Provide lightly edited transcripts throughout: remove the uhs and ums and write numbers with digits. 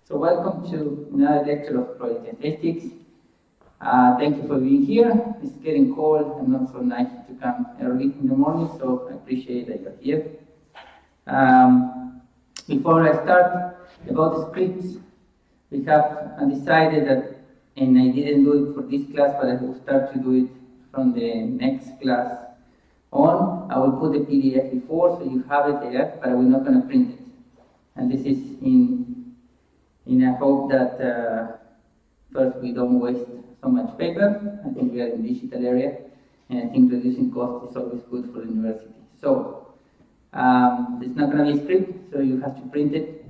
So welcome to another lecture of probability statistics. Thank you for being here. It's getting cold and not so nice to come early in the morning, so I appreciate that you're here. Before I start about the scripts, we have decided that, and I didn't do it for this class, but I will start to do it from the next class on. I will put the PDF before, so you have it there, but we're not going to print it. And this is in a hope that first we don't waste so much paper. I think we are in the digital area, and I think reducing cost is always good for the university. So it's not going to be a script, so you have to print it.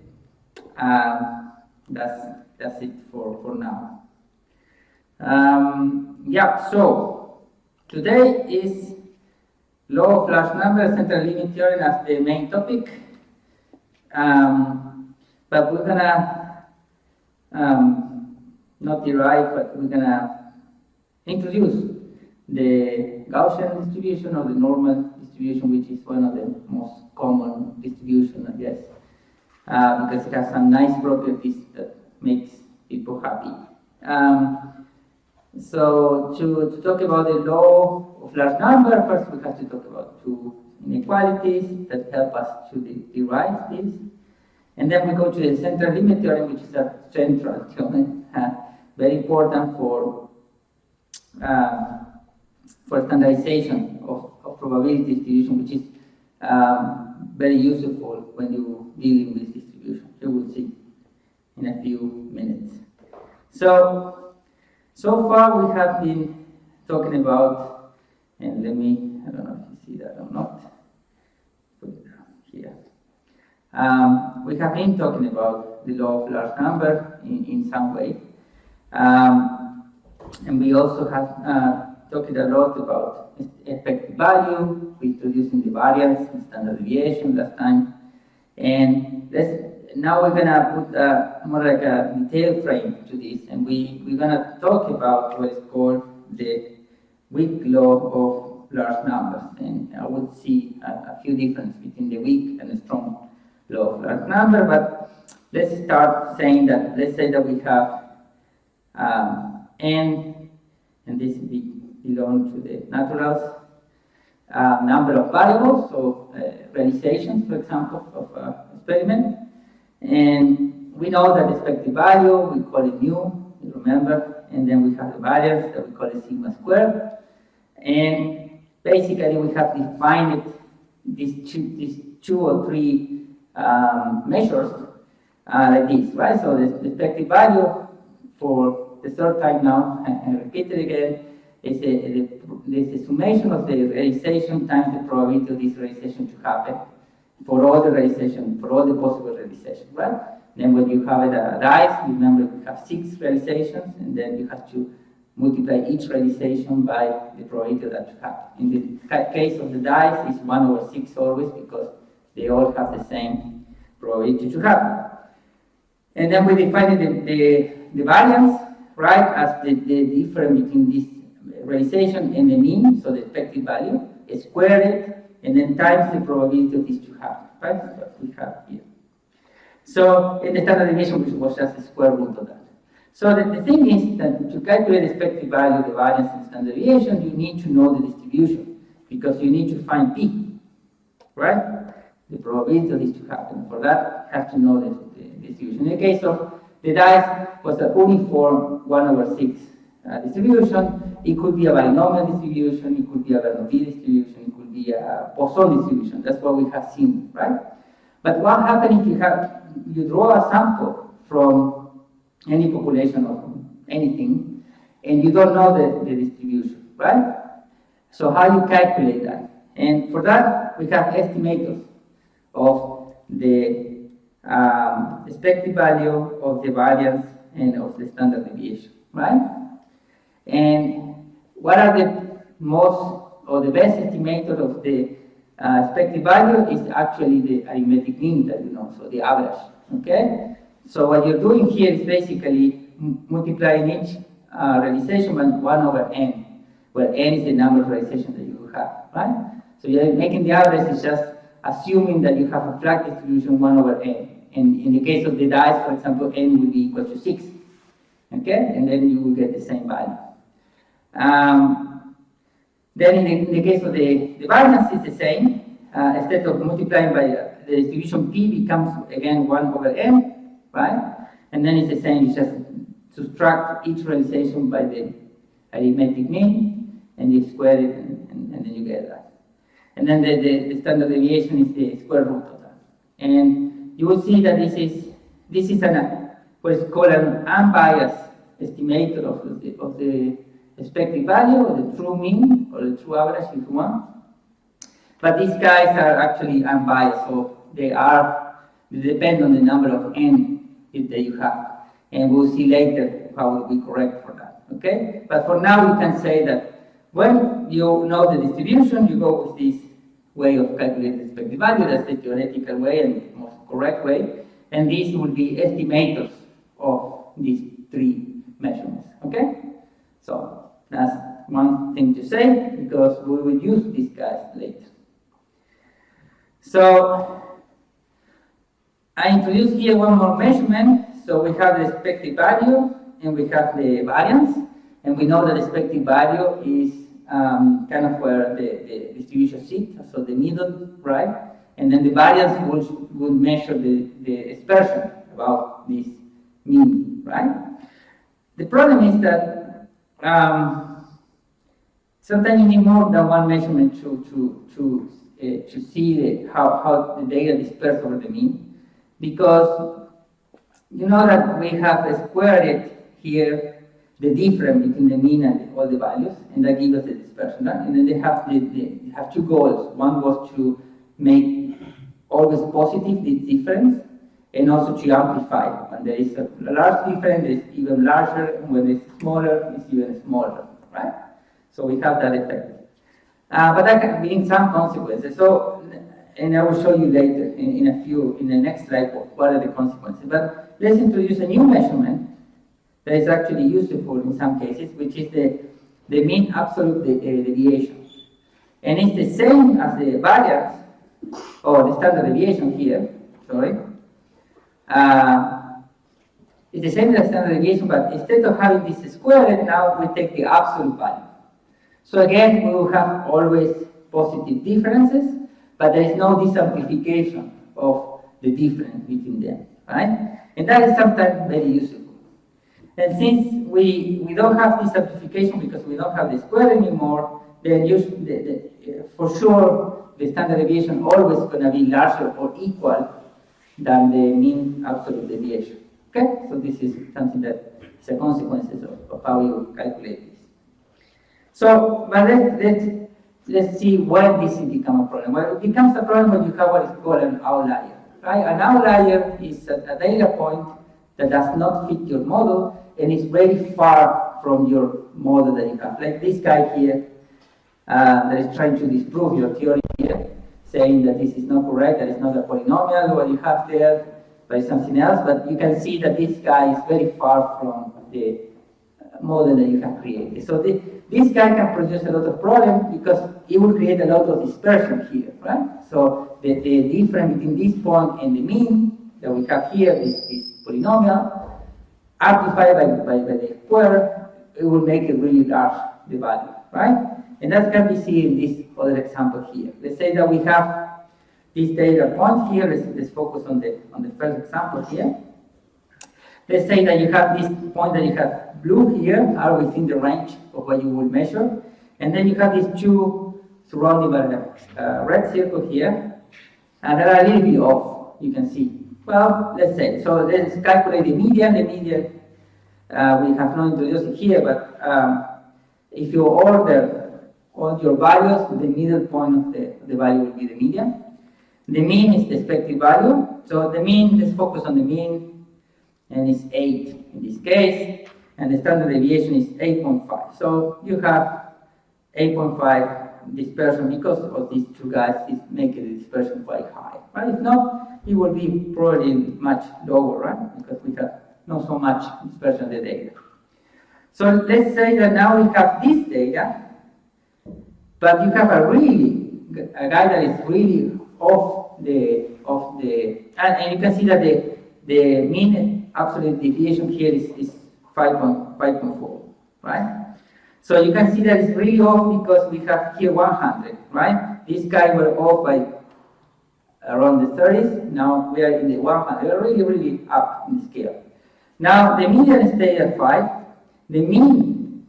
That's it for now. Yeah, so today is law of large numbers, central limit theorem as the main topic. But we're gonna not derive, but we're gonna introduce the Gaussian distribution or the normal distribution, which is one of the most common distributions, I guess, because it has some nice properties that makes people happy. So to talk about the law of large number, first we have to talk about two inequalities that help us to derive this. And then we go to the central limit theorem, which is a central theorem, very important for standardization of probability distribution, which is very useful when you're dealing with distribution. You will see in a few minutes. So far we have been talking about, and I don't know if you see that or not, put it down here. We have been talking about the law of large number in some way. And we also have talked a lot about effective value, introducing the variance and standard deviation last time. And now we're going to put more like a detailed frame to this, and we're going to talk about what is called the weak law of large numbers. And I would see a few differences between the weak and the strong law of large number, but let's start saying that, let's say that we have n, and this belongs to the naturals, number of variables, so realizations, for example, of an experiment. And we know that expected value, we call it mu, you remember, and then we have the variance that we call it sigma squared. And basically we have defined these two or three measures like this, right? So the expected value, for the third time now, and repeat it again, is the summation of the realization times the probability of this realization to happen for all the realization, for all the possible realizations, right? Then when you have a dice, remember we have 6 realizations, and then you have to multiply each realization by the probability that you have. In the case of the dice, it's 1/6 always, because they all have the same probability to happen. And then we define the variance, right, as the difference between this realization and the mean, so the expected value, square it, and then times the probability of this to happen, right? That's what we have here. So in the standard deviation, which was just the square root of that. So the thing is that to calculate the expected value, the variance and standard deviation, you need to know the distribution, because you need to find p, right? The probability of this to happen. For that, you have to know the distribution. In the case of the dice, was a uniform 1/6 distribution. It could be a binomial distribution, it could be a Bernoulli distribution, it could be a Poisson distribution. That's what we have seen, right? But what happens if you draw a sample from any population of anything, and you don't know the distribution, right? So how you calculate that? And for that, we have estimators of the expected value of the variance and of the standard deviation, right? And what are the most or the best estimator of the expected value is actually the arithmetic mean that you know, so the average, okay? So what you're doing here is basically multiplying each realization by 1/n, where n is the number of realizations that you have, right? So you're making the average is just assuming that you have a flat distribution 1/n. And in the case of the dice, for example, n will be equal to 6. Okay, and then you will get the same value. Then in the case of the variance, it's the same. Instead of multiplying by the distribution p becomes again 1 over n, right? And then it's the same, you just subtract each realization by the arithmetic mean, and you square it, and then you get that. And then the standard deviation is the square root of that. And you will see that this is what is called an unbiased estimator of the expected value, or the true mean, or the true average if you want. But these guys are actually unbiased, so they depend on the number of n that you have. And we'll see later how we correct for that, okay? But for now, we can say that when you know the distribution, you go with this way of calculating the expected value. That's the theoretical way and the most correct way. And these will be estimators of these three measurements, okay? So that's one thing to say, because we will use these guys later. So I introduced here one more measurement. So we have the expected value and we have the variance, and we know that the expected value is kind of where the distribution sits, so the middle, right? And then the variance would measure the dispersion about this mean, right? The problem is that sometimes you need more than one measurement to see how the data disperse over the mean, because you know that we have squared it here, the difference between the mean and all the values, and that gives us the dispersion. Right? And then they have two goals. One was to make always positive this difference, and also to amplify. When there is a large difference, it's even larger, and when it's smaller, it's even smaller. Right? So we have that effect. But that can bring some consequences. So, and I will show you later in the next slide what are the consequences. But let's introduce a new measurement that is actually useful in some cases, which is the mean absolute deviation. And it's the same as the variance, or the standard deviation here, sorry. It's the same as the standard deviation, but instead of having this squared, now we take the absolute value. So again, we will have always positive differences, but there is no disamplification of the difference between them, right? And that is sometimes very useful. And since we don't have disamplification because we don't have the square anymore, then for sure the standard deviation always going to be larger or equal than the mean absolute deviation. Okay? So this is something that is a consequence of how you calculate this. So, but let's see when this becomes a problem. Well, it becomes a problem when you have what is called an outlier. Right? An outlier is a data point that does not fit your model and is very far from your model that you have. Like this guy here that is trying to disprove your theory here, saying that this is not correct, that it's not a polynomial, what you have there, but it's something else. But you can see that this guy is very far from the model that you have created. So this guy can produce a lot of problems because it will create a lot of dispersion here, right? So the difference between this point and the mean that we have here, this polynomial, amplified by the square, it will make it really large, the value, right? And that can be seen in this other example here. Let's say that we have this data point here. Let's focus on the first example here. Let's say that you have this point that you have blue here are within the range of what you will measure. And then you have these two surrounding by a red circle here. And they're a little bit off, you can see. Well, let's say, so let's calculate the median. The median, we have not introduced it here, but if you order all your values, the middle point of the value will be the median. The mean is the expected value. So the mean, let's focus on the mean, and it's 8 in this case, and the standard deviation is 8.5. So you have 8.5 dispersion because of these two guys is making the dispersion quite high. Right? If not, it will be probably much lower, right? Because we have not so much dispersion of the data. So let's say that now we have this data, but you have a guy that is really off the and you can see that the mean absolute deviation here is 5.4, right? So you can see that it's really off because we have here 100, right? These guys were off by around the 30s. Now we are in the 100. We are really, really up in the scale. Now the median stayed at 5. The mean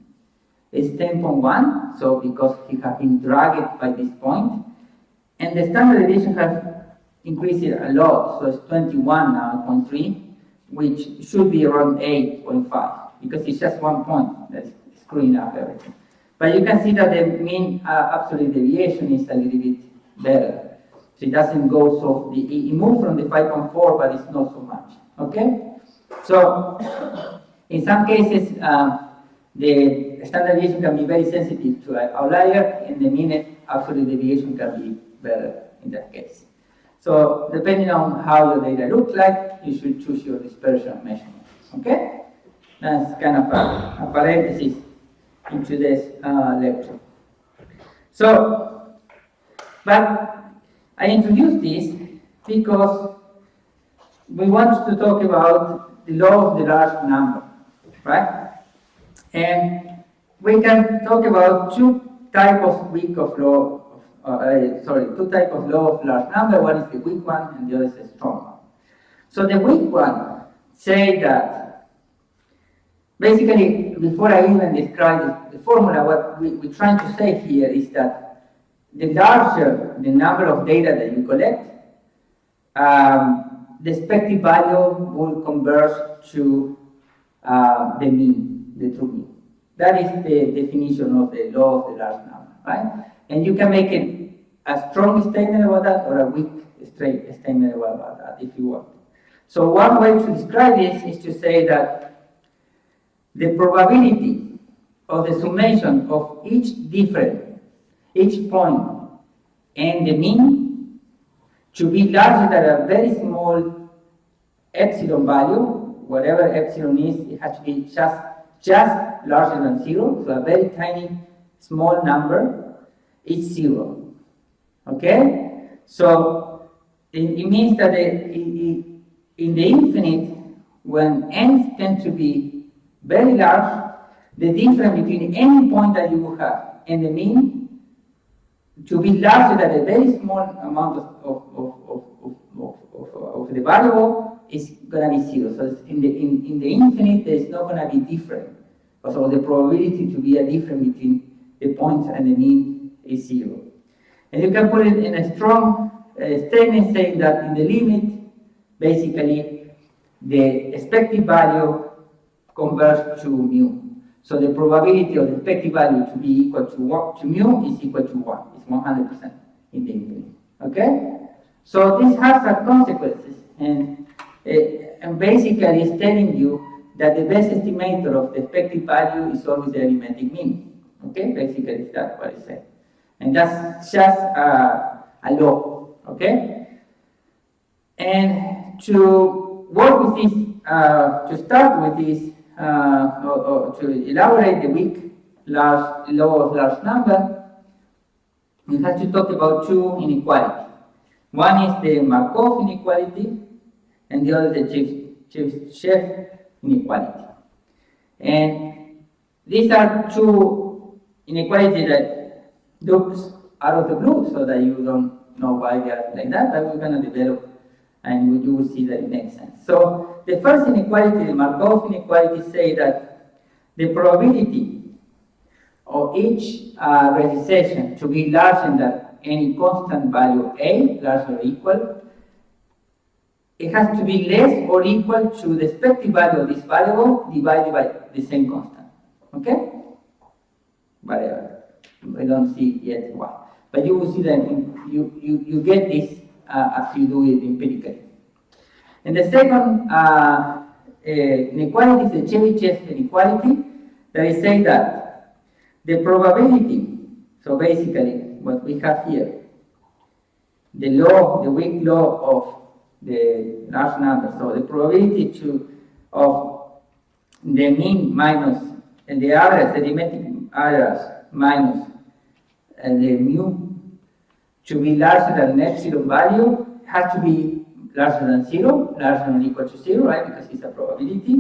is 10.1. So because he has been dragged by this point, and the standard deviation has increased a lot. So it's 21 now, 0.3, which should be around 8.5 because it's just 1 point that's screwing up everything. But you can see that the mean absolute deviation is a little bit better. So it doesn't go so, it moved from the 5.4, but it's not so much, okay? So, in some cases, the standard deviation can be very sensitive to an outlier, and the mean absolute deviation can be better in that case. So, depending on how your data look like, you should choose your dispersion measurement, okay? That's kind of a parenthesis in today's lecture. So, but I introduced this because we want to talk about the law of the large number, right? And we can talk about two types of weak of law, two types of law of large number. One is the weak one and the other is the strong one. So the weak one say that basically, before I even describe the formula, what we're trying to say here is that the larger the number of data that you collect, the expected value will converge to the mean, the true mean. That is the definition of the law of the large number, right? And you can make a strong statement about that or a weak statement about that if you want. So one way to describe this is to say that the probability of the summation of each point and the mean to be larger than a very small epsilon value, whatever epsilon is, it has to be just larger than 0, so a very tiny small number is 0. Okay? So it means that in the infinite, when n's tend to be very large, the difference between any point that you have and the mean to be larger than a very small amount of the variable is going to be 0. So in the infinite, there is not going to be different. So the probability to be a difference between the points and the mean is 0. And you can put it in a strong statement saying that in the limit, basically, the expected value converges to mu. So the probability of the expected value to be equal to mu is equal to 1. It's 100% in the infinite. Okay? So this has some consequences, and basically it's telling you that the best estimator of the expected value is always the arithmetic mean. Okay? Basically that's what it says. And that's just a law. Okay? And to work with this, to start with this, or to elaborate the weak law of large number, we have to talk about two inequalities. One is the Markov inequality, and the other the Chebyshev inequality. And these are two inequalities that looks out of the blue, so that you don't know why they are like that, but we're going to develop, and you will see that it makes sense. So the first inequality, the Markov inequality, say that the probability of each registration to be larger than any constant value a, larger or equal, it has to be less or equal to the expected value of this variable divided by the same constant. Okay? Whatever. We don't see yet why. But you will see that you get this as you do it empirically. And the second inequality is the Chebyshev inequality, that is saying that the probability, so basically what we have here, the weak law of the large number, so the probability of the mean minus and the average, the arithmetic average minus and the mu to be larger than an epsilon value has to be larger than 0, larger than or equal to 0, right, because it's a probability,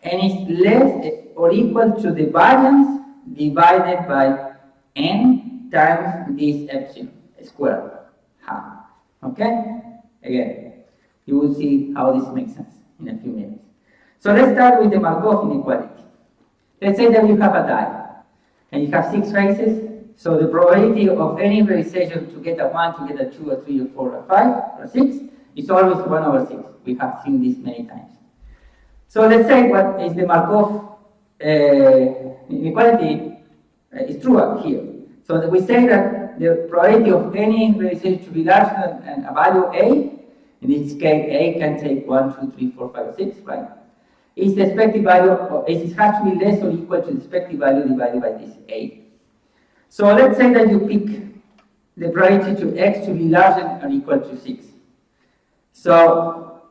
and it's less or equal to the variance divided by n times this epsilon squared half. Okay? Again, you will see how this makes sense in a few minutes. So let's start with the Markov inequality. Let's say that you have a die, and you have 6 faces, so the probability of any realization to get a 1, to get a 2, a 3, a 4, a 5, or a 6 is always 1 over 6. We have seen this many times. So let's say what is the Markov inequality is true up here. So that we say that the probability of any realization to be larger than a value A, in this case A can take 1, 2, 3, 4, 5, 6, right? Is the expected value, or it has to be less or equal to the expected value divided by this A. So let's say that you pick the probability to x to be larger or equal to 6. So,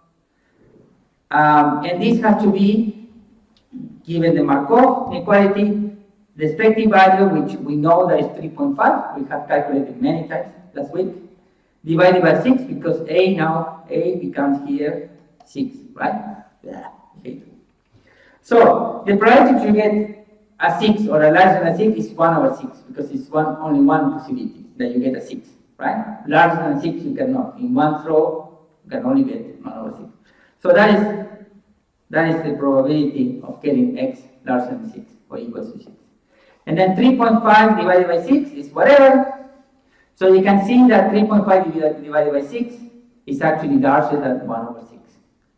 and this has to be, given the Markov inequality, the expected value, which we know that is 3.5, we have calculated many times last week, divided by 6, because A now, A becomes here 6, right? Yeah. Okay. So, the probability to get a 6 or a larger than 6 is 1 over 6, because it's only one possibility that you get a 6, right? Larger than 6 you cannot. In one throw, you can only get 1 over 6. So that is the probability of getting x larger than 6 or equal to 6. And then 3.5 divided by 6 is whatever. So you can see that 3.5 divided by 6 is actually larger than 1 over 6.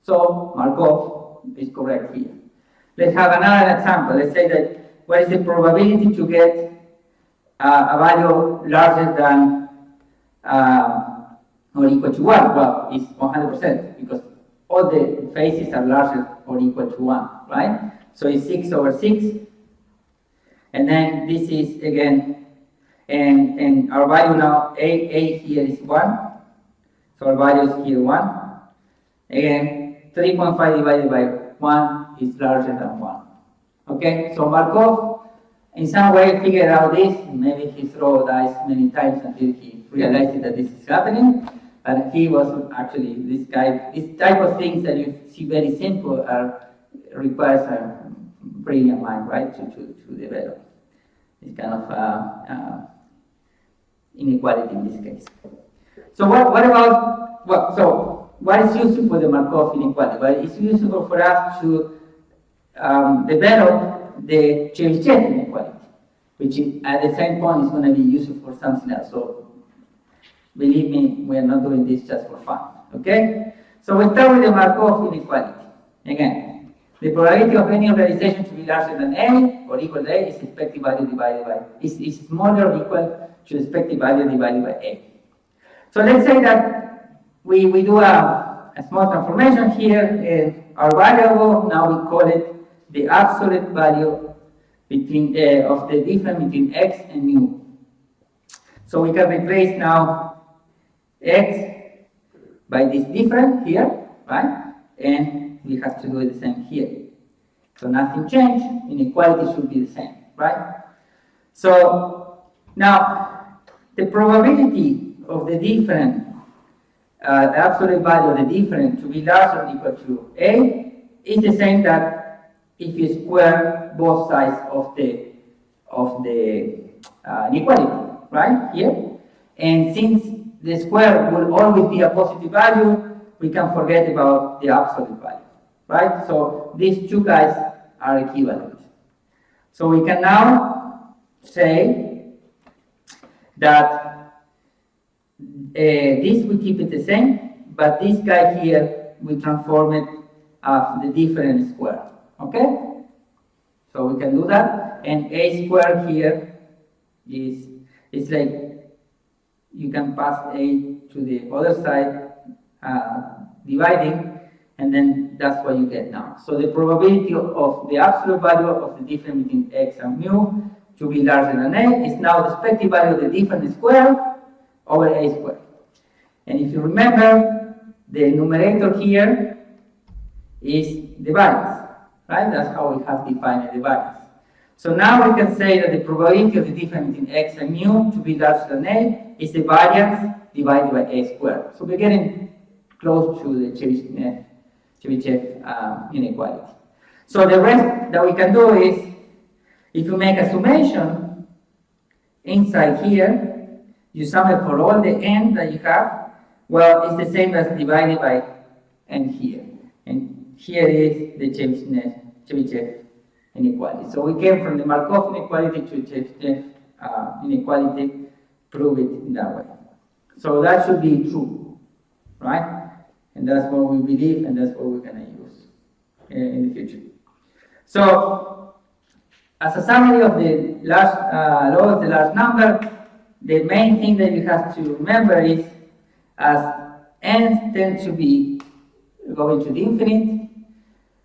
So Markov is correct here. Let's have another example. Let's say that what is the probability to get a value larger than or equal to 1? Well, it's 100%, because all the faces are larger or equal to 1, right? So it's 6 over 6. And then this is again, and our value now, A here is 1. So our value is here 1. Again, 3.5 divided by 1 is larger than 1. Okay, so Markov in some way figured out this. Maybe he threw dice many times until he realized that this is happening. But he was actually, this guy, this type of things that you see very simple requires a brilliant mind, right, to develop this kind of inequality in this case. So what about, well, so what is useful for the Markov inequality? Well, it's useful for us to develop the Chebyshev inequality, which is, at the same point is going to be useful for something else. So believe me, we are not doing this just for fun, okay? So we start with the Markov inequality. Again, the probability of any organization to be larger than A or equal to A is expected value divided by, is smaller or equal to expected value divided by A. So let's say that we do a small transformation here, and our variable, now we call it the absolute value between of the difference between x and mu. So we can replace now x by this difference here, right? And we have to do the same here. So nothing changed, inequality should be the same, right? So now the probability of the difference, the absolute value of the difference to be larger or equal to A is the same that if you square both sides of the inequality, right, here. And since the square will always be a positive value, we can forget about the absolute value, right? So these two guys are equivalent. So we can now say that this we keep it the same, but this guy here we transform it as the difference square. Okay? So we can do that. And A squared here is, it's like you can pass A to the other side, dividing, and then that's what you get now. So the probability of the absolute value of the difference between x and mu to be larger than A is now the expected value of the difference squared over A squared. And if you remember, the numerator here is the variance. Right? That's how we have defined the variance. So now we can say that the probability of the difference between x and mu to be larger than A is the variance divided by A squared. So we're getting close to the Chebyshev inequality. So the rest that we can do is, if you make a summation inside here, you sum it for all the n that you have, well, it's the same as divided by n here. And here is the Chebyshev inequality. So we came from the Markov inequality to Chebyshev inequality, prove it in that way. So that should be true, right? And that's what we believe, and that's what we're going to use in the future. So, as a summary of the law of the large number, the main thing that you have to remember is, as n tends to be going to the infinite,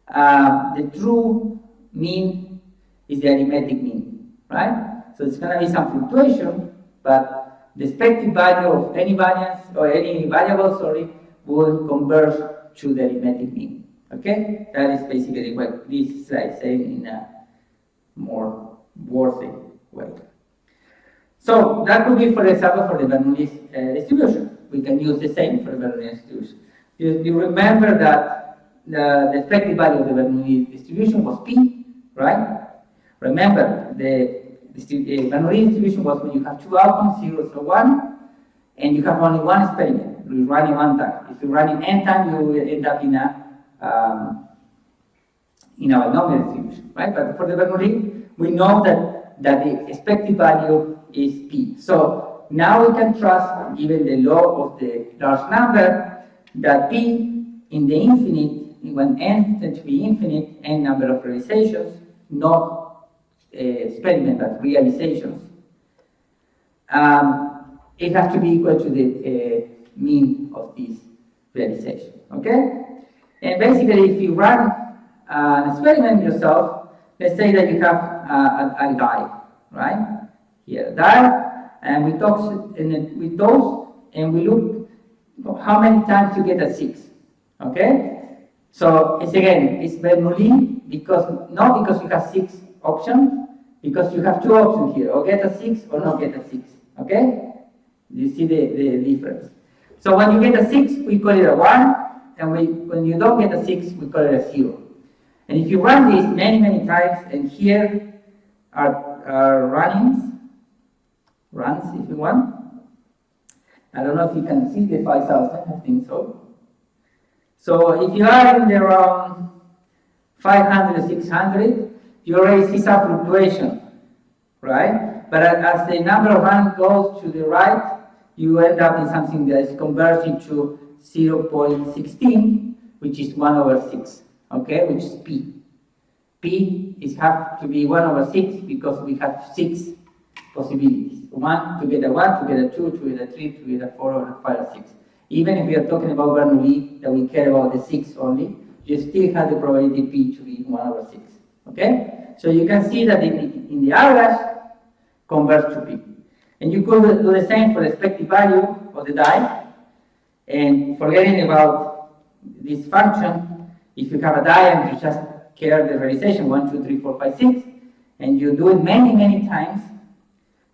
the true mean is the arithmetic mean, right? So it's going to be some fluctuation, but the expected value of any variance or any variable, will converge to the arithmetic mean. Okay, that is basically what this slide is saying in a more worthy way. So that could be, for example, for the Bernoulli distribution. We can use the same for the Bernoulli distribution. You remember that the expected value of the Bernoulli distribution was p, right? Remember, the Bernoulli distribution was when you have two outcomes, 0 or 1, and you have only one experiment. You run it one time. If you run it n times, you will end up in a binomial distribution, right? But for the Bernoulli, we know that the expected value is p. So now we can trust, given the law of the large number, that p in the infinite, when n tends to be infinite, n number of realizations, not experiment, but realizations, it has to be equal to the mean of this realization, okay? And basically, if you run an experiment yourself, let's say that you have a die, right? Here, a die, and we toss and we look how many times you get a 6, okay? So it's Bernoulli not because you have 6 options, because you have 2 options here, or get a 6 or not get a 6, okay? You see the difference. So when you get a 6, we call it a 1, and when you don't get a 6, we call it a 0. And if you run this many times, and here are runs if you want. I don't know if you can see the 5,000, I think so. So if you are in the around 500 or 600, you already see some fluctuation, right? But as the number of runs goes to the right, you end up in something that is converging to 0.16, which is 1 over 6, okay, which is p. P has to be 1 over 6 because we have 6 possibilities. 1 to get a 1, to get a 2, to get a 3, to get a 4, or a 5, or 6. Even if we are talking about Bernoulli, that we care about the 6 only, you still have the probability p to be 1 over 6, okay? So you can see that in the average, converge to p. And you could do the same for the expected value of the die. And forgetting about this function, if you have a die and you just care the realization 1, 2, 3, 4, 5, 6, and you do it many times,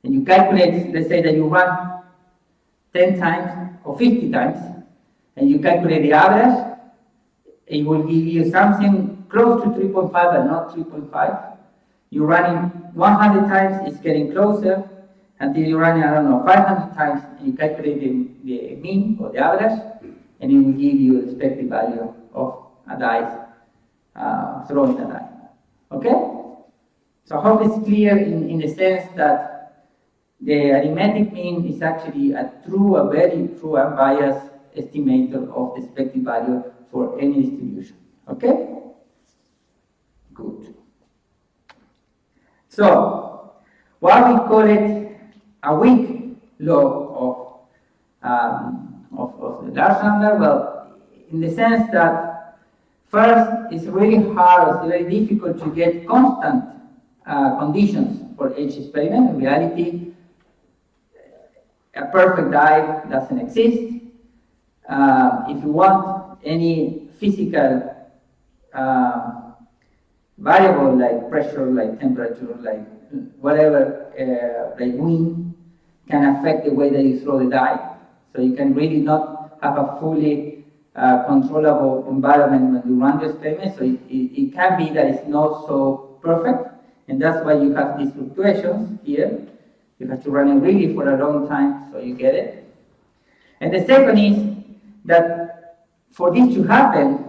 and you calculate, let's say that you run 10 times or 50 times, and you calculate the average, it will give you something close to 3.5 but not 3.5. You run it 100 times, it's getting closer, until you run it, I don't know, 500 times, and you calculate the mean or the average, and it will give you the expected value of a die, throwing a die. Okay? So I hope it's clear in the sense that the arithmetic mean is actually a very true unbiased estimator of the expected value for any distribution. Okay? Good. So, why we call it a weak law of the large number? Well, in the sense that first, it's really hard, it's very difficult to get constant conditions for each experiment. In reality, a perfect die doesn't exist. If you want any physical variable like pressure, like temperature, like whatever, like wind, can affect the way that you throw the die. So you can really not have a fully controllable environment when you run the experiment. So it can be that it's not so perfect, and that's why you have these fluctuations here. You have to run it really for a long time so you get it. And the second is that for this to happen,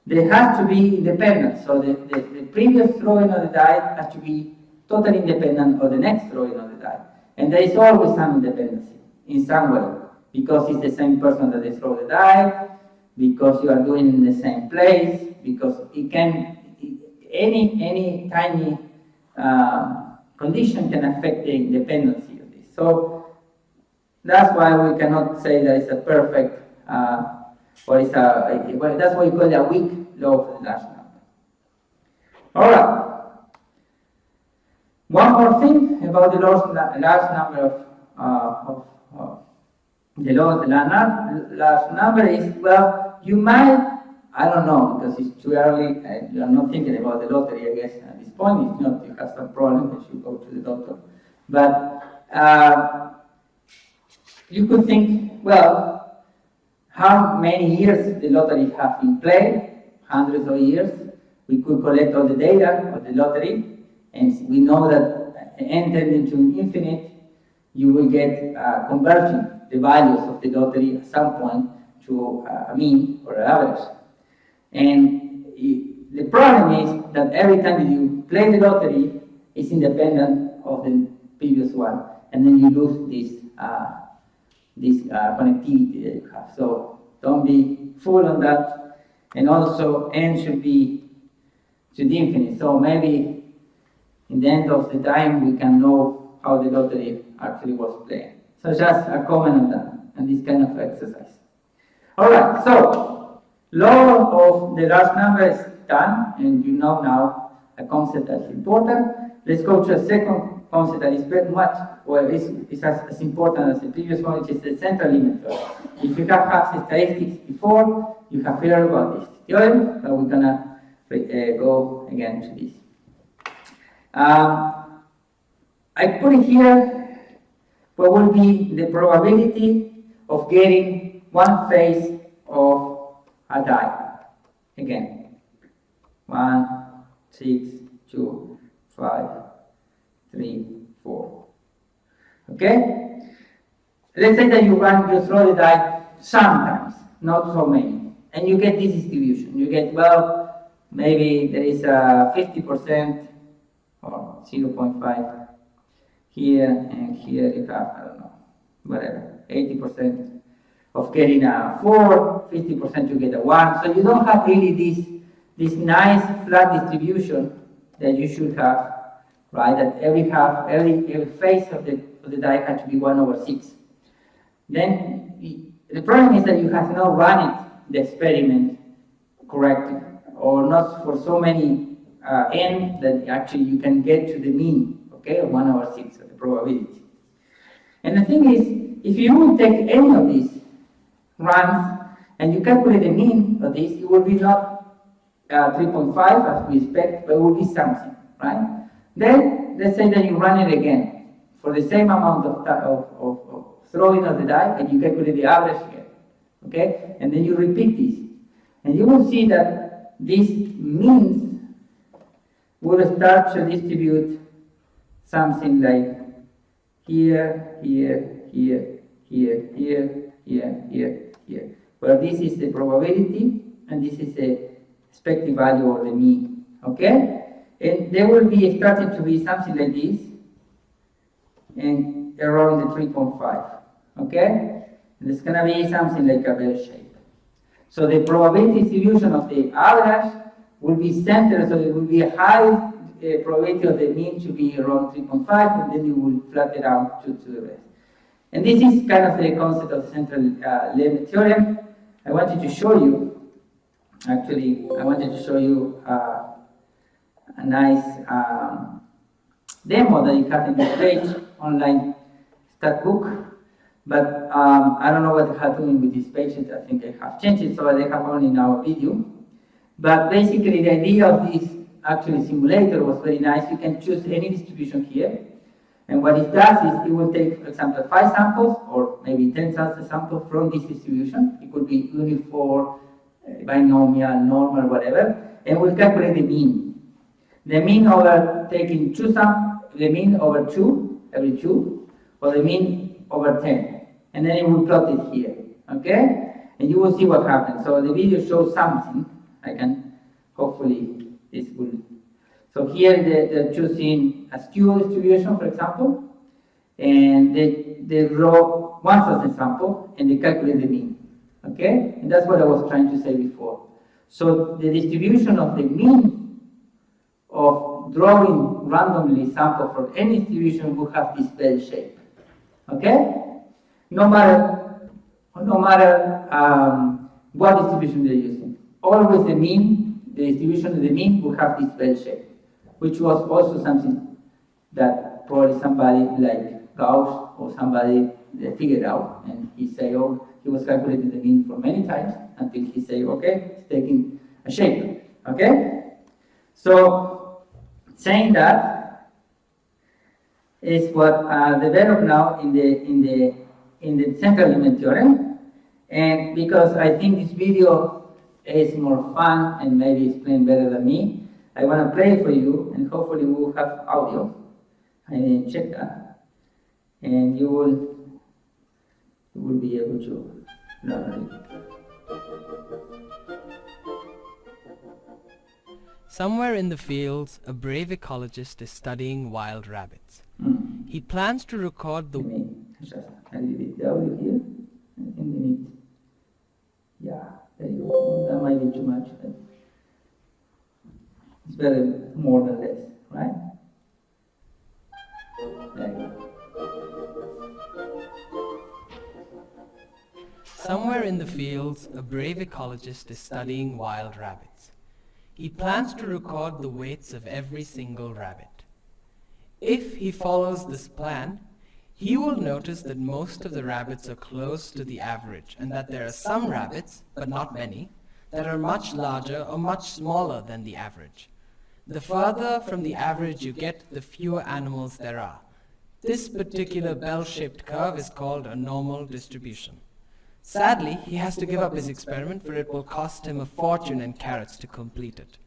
there has to be independence. So the previous throwing of the die has to be totally independent of the next throwing of the die. And there is always some independency in some way, because it's the same person that they throw the die, because you are doing it in the same place, because it can, any tiny condition can affect the independency of this. So that's why we cannot say that it's a perfect, or it's a, well, that's why we call it a weak law of the large number. All right. One more thing about the large number of the law of the large number is, well, you might, I don't know, because it's too early, and you are not thinking about the lottery, I guess, at this point. If not, you have some problem, you should go to the doctor. But you could think, well, how many years the lottery have been played? Hundreds of years. We could collect all the data of the lottery, and we know that at the end tending to infinite, you will get converging the values of the lottery at some point to a mean or an average. And the problem is that every time you play the lottery, it's independent of the previous one, and then you lose this connectivity that you have. So don't be fooled on that. And also, n should be to the infinite. So maybe in the end of the time, we can know how the lottery actually was played. So just a comment on that, and this kind of exercise. All right, so law of the large number is done, and you know now a concept that's important. Let's go to a second concept that is very much, well, it's as important as the previous one, which is the central limit theorem. If you have had statistics before, you have heard about this theorem, but we're gonna go again to this. I put it here, what will be the probability of getting one face of a die. Again, 1, 6, 2, 5, 3, 4. Okay? Let's say that you throw the die sometimes, not so many, and you get this distribution. You get, well, maybe there is a 50% or 0.5 here, and here you have, I don't know, whatever, 80% of getting a 4, 50% you get a 1. So you don't have really this nice flat distribution that you should have, right? That every face of the die has to be 1/6. Then the problem is that you have not run the experiment correctly, or not for so many n that actually you can get to the mean, okay, of 1/6 of the probability. And the thing is, if you would take any of these runs and you calculate the mean of this, it will be not 3.5 as we expect, but it will be something, right? Then let's say that you run it again for the same amount of throwing of the die, and you calculate the average again, okay? And then you repeat this, and you will see that these means will start to distribute something like here, here, here, here, here, here, here, here, where this is the probability and this is the expected value or the mean, okay? And there will be starting to be something like this, and around the 3.5, okay? And it's going to be something like a bell shape. So the probability distribution of the average will be centered, so it will be a high probability of the mean to be around 3.5, and then you will flatten out to the rest. And this is kind of the concept of the central limit theorem. I wanted to show you, actually, a nice demo that you have in this page, online stat book. But I don't know what they have doing with these pages. I think they have changed it, so they have only now a video. But basically, the idea of this actually simulator was very nice. You can choose any distribution here, And what it does is it will take, for example, 5 samples or maybe 10,000 samples from this distribution. It could be uniform, binomial, normal, whatever, and we'll calculate the mean. The mean over taking 2 samples, the mean over 2, every 2, or the mean over 10. And then it will plot it here, okay? And you will see what happens. So the video shows something. I can, hopefully, this will. So here they're choosing a skew distribution, for example, and they draw 1,000 sample and they calculate the mean, okay? And that's what I was trying to say before. So the distribution of the mean of drawing randomly sample from any distribution will have this bell shape, okay? No matter what distribution they're using, always the mean, the distribution of the mean will have this bell shape, which was also something that probably somebody like Gauss or somebody figured out, and he said, oh, he was calculating the mean for many times until he said, okay, it's taking a shape, okay? So, saying that is what developed now in the central limit theorem, and because I think this video is more fun and maybe explained better than me, I want to play it for you, and hopefully we will have audio. I didn't check that, and you will be able to learn it. Somewhere in the fields, a brave ecologist is studying wild rabbits. He plans to record the... I leave the audio here. I think we need... Yeah, there you go. That might be too much, but it's better more than less, right? There you go. Somewhere in the fields, a brave ecologist is studying wild rabbits. He plans to record the weights of every single rabbit. If he follows this plan, he will notice that most of the rabbits are close to the average, and that there are some rabbits, but not many, that are much larger or much smaller than the average. The further from the average you get, the fewer animals there are. This particular bell-shaped curve is called a normal distribution. Sadly, he has to give up his experiment, for it will cost him a fortune in carrots to complete it.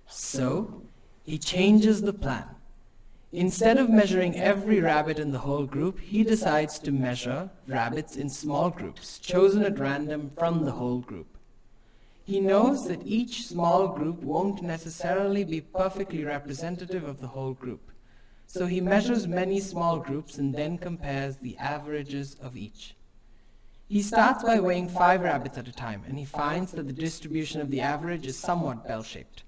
So, he changes the plan. Instead of measuring every rabbit in the whole group, he decides to measure rabbits in small groups, chosen at random from the whole group. He knows that each small group won't necessarily be perfectly representative of the whole group. So he measures many small groups and then compares the averages of each. He starts by weighing 5 rabbits at a time, and he finds that the distribution of the average is somewhat bell-shaped.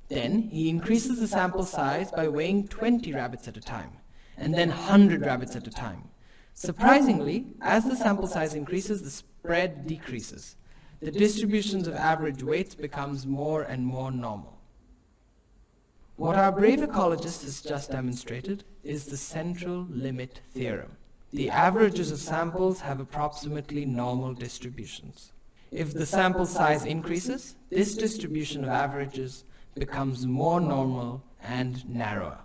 Then he increases the sample size by weighing 20 rabbits at a time, and then 100 rabbits at a time. Surprisingly, as the sample size increases, the spread decreases. The distributions of average weights becomes more and more normal. What our brave ecologist has just demonstrated is the central limit theorem. The averages of samples have approximately normal distributions. If the sample size increases, this distribution of averages becomes more normal and narrower.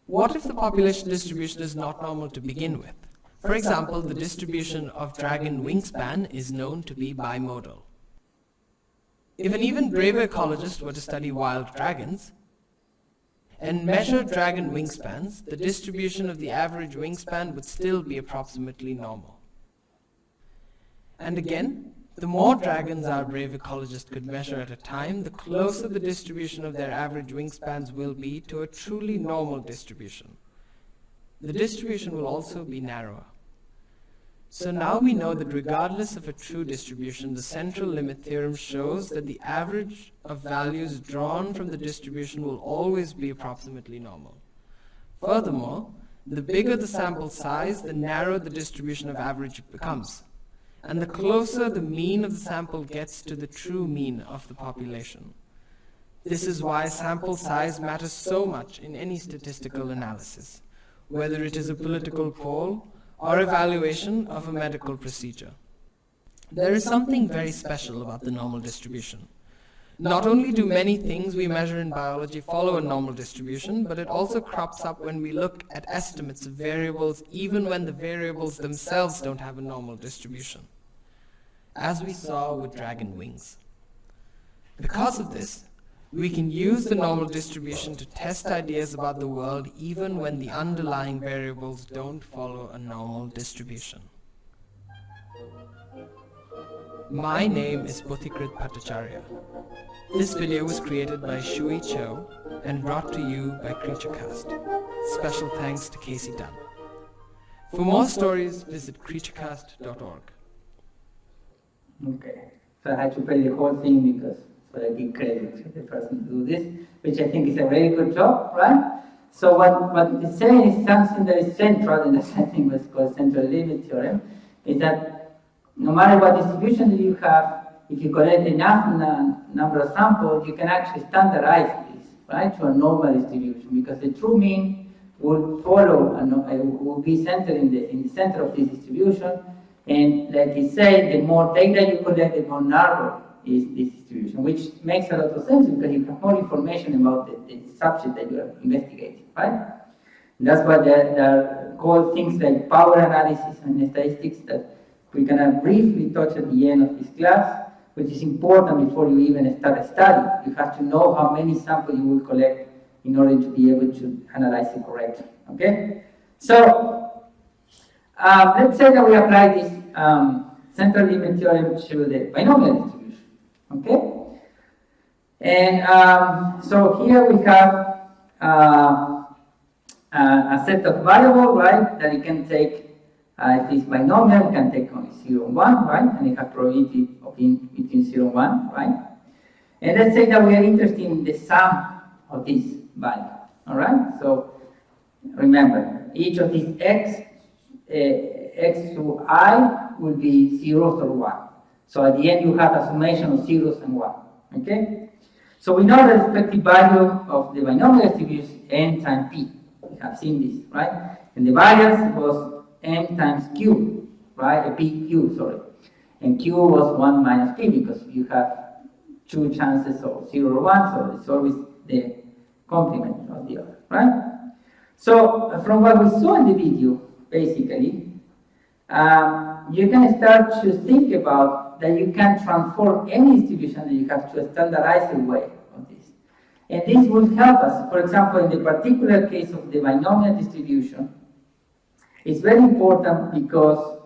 What if the population distribution is not normal to begin with? For example, the distribution of dragon wingspan is known to be bimodal. If an even braver ecologist were to study wild dragons and measure dragon wingspans, the distribution of the average wingspan would still be approximately normal. And again, the more dragons our brave ecologist could measure at a time, the closer the distribution of their average wingspans will be to a truly normal distribution. The distribution will also be narrower. So now we know that regardless of a true distribution, the central limit theorem shows that the average of values drawn from the distribution will always be approximately normal. Furthermore, the bigger the sample size, the narrower the distribution of average becomes, and the closer the mean of the sample gets to the true mean of the population. This is why sample size matters so much in any statistical analysis, whether it is a political poll or evaluation of a medical procedure. There is something very special about the normal distribution. Not only do many things we measure in biology follow a normal distribution, but it also crops up when we look at estimates of variables, even when the variables themselves don't have a normal distribution, as we saw with dragon wings. Because of this, we can use the normal distribution to test ideas about the world even when the underlying variables don't follow a normal distribution. My name is Buthikrit Bhattacharya. This video was created by Shui Cho and brought to you by CreatureCast. Special thanks to Casey Dunn. For more stories, visit creaturecast.org. Okay, so I had to play the whole thing because I give credit to the person who do this, which I think is a very good job, right? So what it's saying is something that is central in the setting what's called central limit theorem, is that no matter what distribution that you have, if you collect enough number of samples, you can actually standardize this, right, to a normal distribution, because the true mean will follow, will be centered in the center of this distribution, and like it said, the more data you collect, the more narrow is this distribution, which makes a lot of sense because you have more information about the subject that you are investigating, right? And that's why there are called things like power analysis and statistics that we're going to briefly touch at the end of this class, which is important before you even start a study. You have to know how many samples you will collect in order to be able to analyze it correctly, okay? So, let's say that we apply this central limit theorem to the binomial distribution, okay? And so here we have a set of variables, right, that you can take. If it's binomial, you can take only 0 and 1, right? And it has probability of between 0 and 1, right? And let's say that we are interested in the sum of this value, all right? So remember, each of these x to I will be 0 or 1. So at the end, you have a summation of zeros and 1, okay? So we know the respective value of the binomial distribution is n times p. We have seen this, right? And the variance was n times q, right? Pq, sorry. And q was 1 minus p because you have two chances of 0 or 1, so it's always the complement of the other, right? So from what we saw in the video, basically, you can start to think about that you can transform any distribution that you have to a standardized way of this. And this will help us, for example, in the particular case of the binomial distribution. It's very important because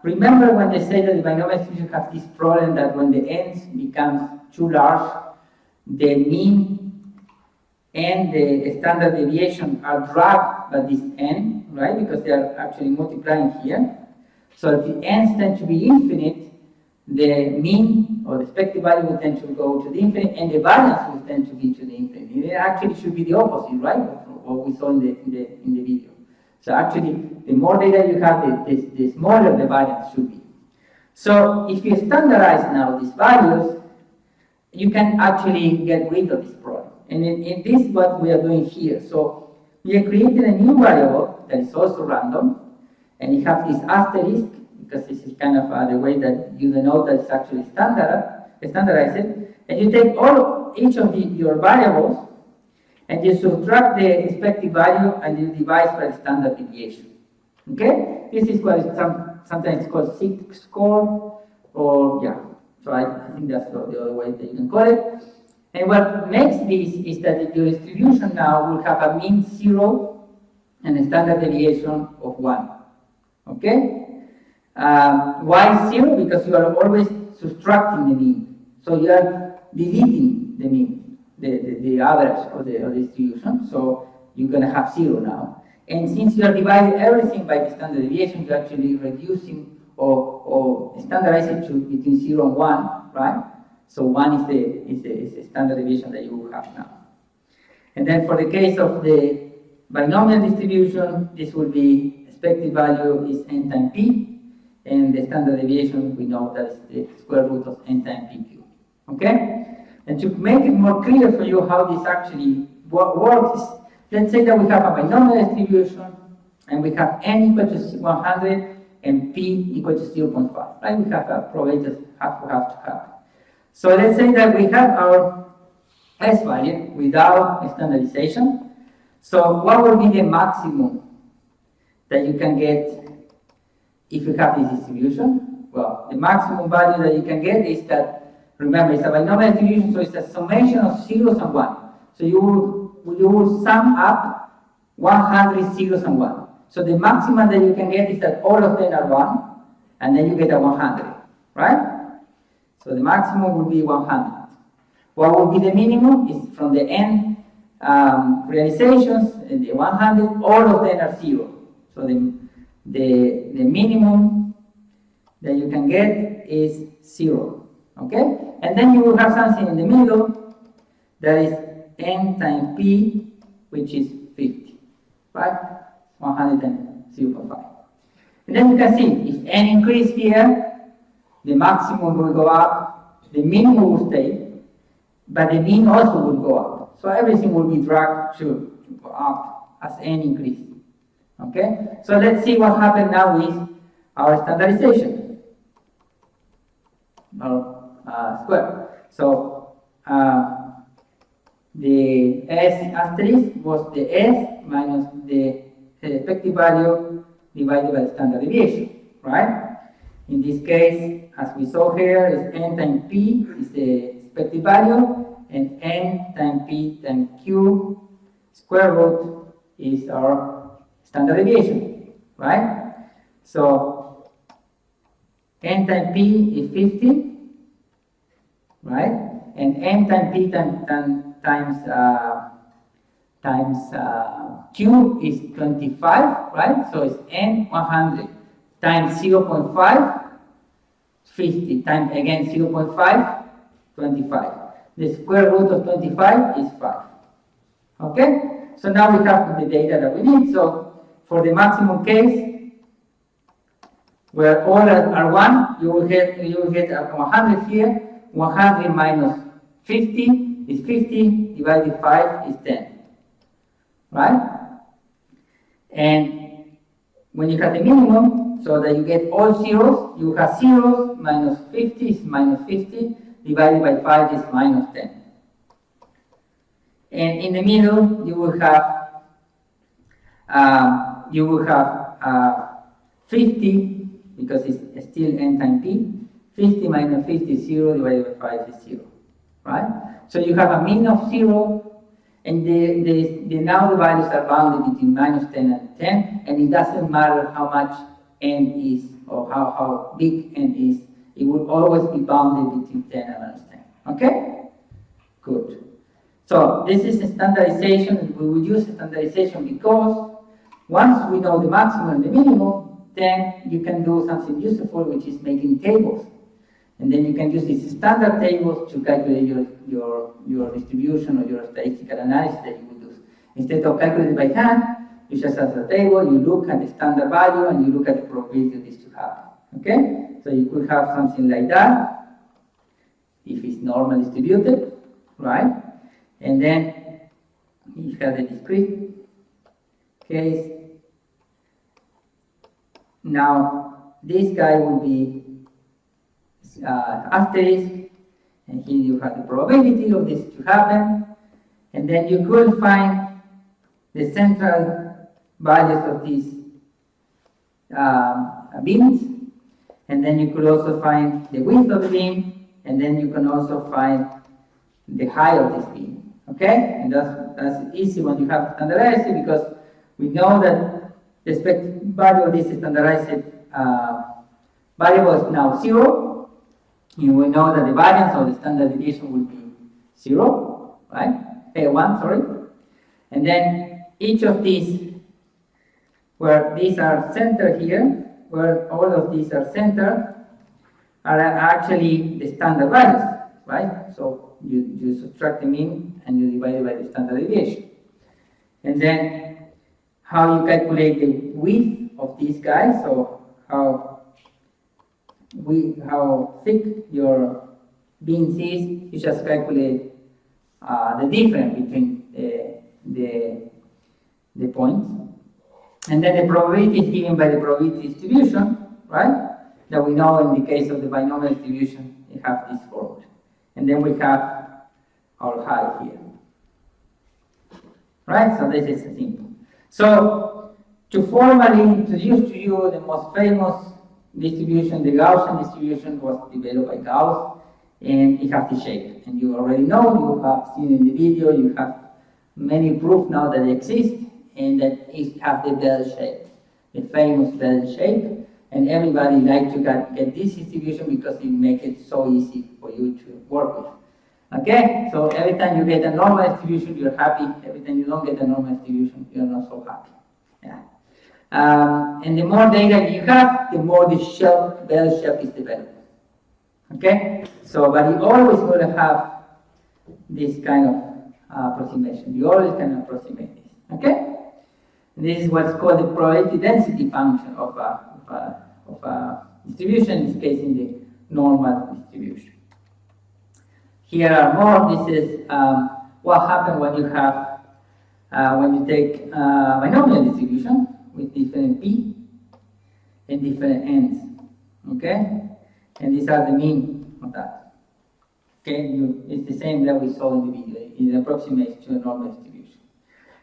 remember when they say that the binomial distribution has this problem that when the n's becomes too large, the mean and the standard deviation are dragged by this n, right? Because they are actually multiplying here. So if the n's tend to be infinite, the mean or the expected value will tend to go to the infinite, and the variance will tend to be to the infinite. It actually should be the opposite, right? What we saw in the video. So actually, the more data you have, the smaller the variance should be. So if you standardize now these values, you can actually get rid of this problem. And in this is what we are doing here. So we are creating a new variable that is also random, and it has this asterisk, because this is kind of the way that you denote that it's actually standardized. And you take each of your variables, and you subtract the expected value and you divide by the standard deviation. Okay? This is what is sometimes called score, or yeah. So I think that's the other way that you can call it. And what makes this is that your distribution now will have a mean 0 and a standard deviation of 1. Okay? Why 0? Because you are always subtracting the mean. So you are deleting the mean. The average of the distribution, so you're going to have 0 now. And since you are dividing everything by the standard deviation, you're actually reducing or standardizing to between 0 and 1, right? So 1 is the standard deviation that you will have now. And then for the case of the binomial distribution, this will be expected value is n times p, and the standard deviation, we know that is the square root of n times pq. Okay? And to make it more clear for you how this actually works, let's say that we have a binomial distribution and we have n equal to 100 and p equal to 0.5. Right? We have a probability of half to half to half. So let's say that we have our S value without standardization. So what will be the maximum that you can get if you have this distribution? Well, the maximum value that you can get is that, remember, it's a binomial distribution, so it's a summation of zeros and 1. So you will sum up 100 zeros and 1. So the maximum that you can get is that all of them are 1, and then you get a 100, right? So the maximum will be 100. What will be the minimum is from the n realizations, and the 100, all of them are 0. So the minimum that you can get is 0, okay? And then you will have something in the middle that is n times p, which is 50, right? 100 and 0.5. And then you can see, if n increase here, the maximum will go up, the minimum will stay, but the mean also will go up. So everything will be dragged to go up as n increase. Okay? So let's see what happened now with our standardization. Square. So the S asterisk was the S minus the effective value divided by the standard deviation, right? In this case, as we saw here, is n times p is the expected value, and n times p times q square root is our standard deviation, right? So n times p is 50, right? And n times p times q is 25, right? So it's n 100 times 0.5, 50 times again 0.5, 25. The square root of 25 is 5. Okay? So now we have the data that we need. So for the maximum case, where all are 1, you will get 100 here. 100 minus 50 is 50, divided 5 is 10. Right? And when you have the minimum, so that you get all zeros, you have zeros, minus 50 is minus 50, divided by 5 is minus 10. And in the middle, you will have 50, because it's still n times p. 50 minus 50 is 0, divided by 5 is 0, right? So you have a mean of 0, and now the values are bounded between minus 10 and 10, and it doesn't matter how much n is, or how big n is, it will always be bounded between 10 and minus 10, okay? Good. So this is a standardization. We will use standardization because once we know the maximum and the minimum, then you can do something useful, which is making tables. And then you can use these standard tables to calculate your distribution or your statistical analysis that you would use. Instead of calculating by hand, you just have a table, you look at the standard value, and you look at the probability of this to happen. Okay? So you could have something like that, if it's normally distributed, right? And then you have the discrete case. Now, this guy will be asterisk, and here you have the probability of this to happen, and then you could find the central values of these beams, and then you could also find the width of the beam, and then you can also find the height of this beam. Okay, and that's easy when you have standardized it, because we know that the expected value of this standardized variable is now 0. You will know that the variance of the standard deviation will be 0, right? 1, sorry. And then each of these, where these are centered here, where all of these are centered, are actually the standard values, right? So you subtract the mean and you divide it by the standard deviation. And then how you calculate the width of these guys, so how thick your beam is, you just calculate the difference between the points. And then the probability is given by the probability distribution, right? That we know in the case of the binomial distribution, you have this formula. and then we have our height here. Right? So this is simple. So to formally introduce to you the most famous distribution, the Gaussian distribution, was developed by Gauss, and it has the shape. And you already know, you have seen in the video, you have many proof now that it exists, and that it has the bell shape, the famous bell shape. And everybody likes to get this distribution because it makes it so easy for you to work with. Okay, so every time you get a normal distribution, you're happy. Every time you don't get a normal distribution, you're not so happy. Yeah. And the more data you have, the more the bell shape is developed. Okay, so but you always going to have this kind of approximation. You always can approximate this. Okay, and this is what's called the probability density function of a distribution. In this case, in the normal distribution. Here are more. This is what happens when you have when you take binomial distribution with different p and different n's. Okay, and these are the mean of that. Okay, it's the same that we saw in the video. It approximates to a normal distribution.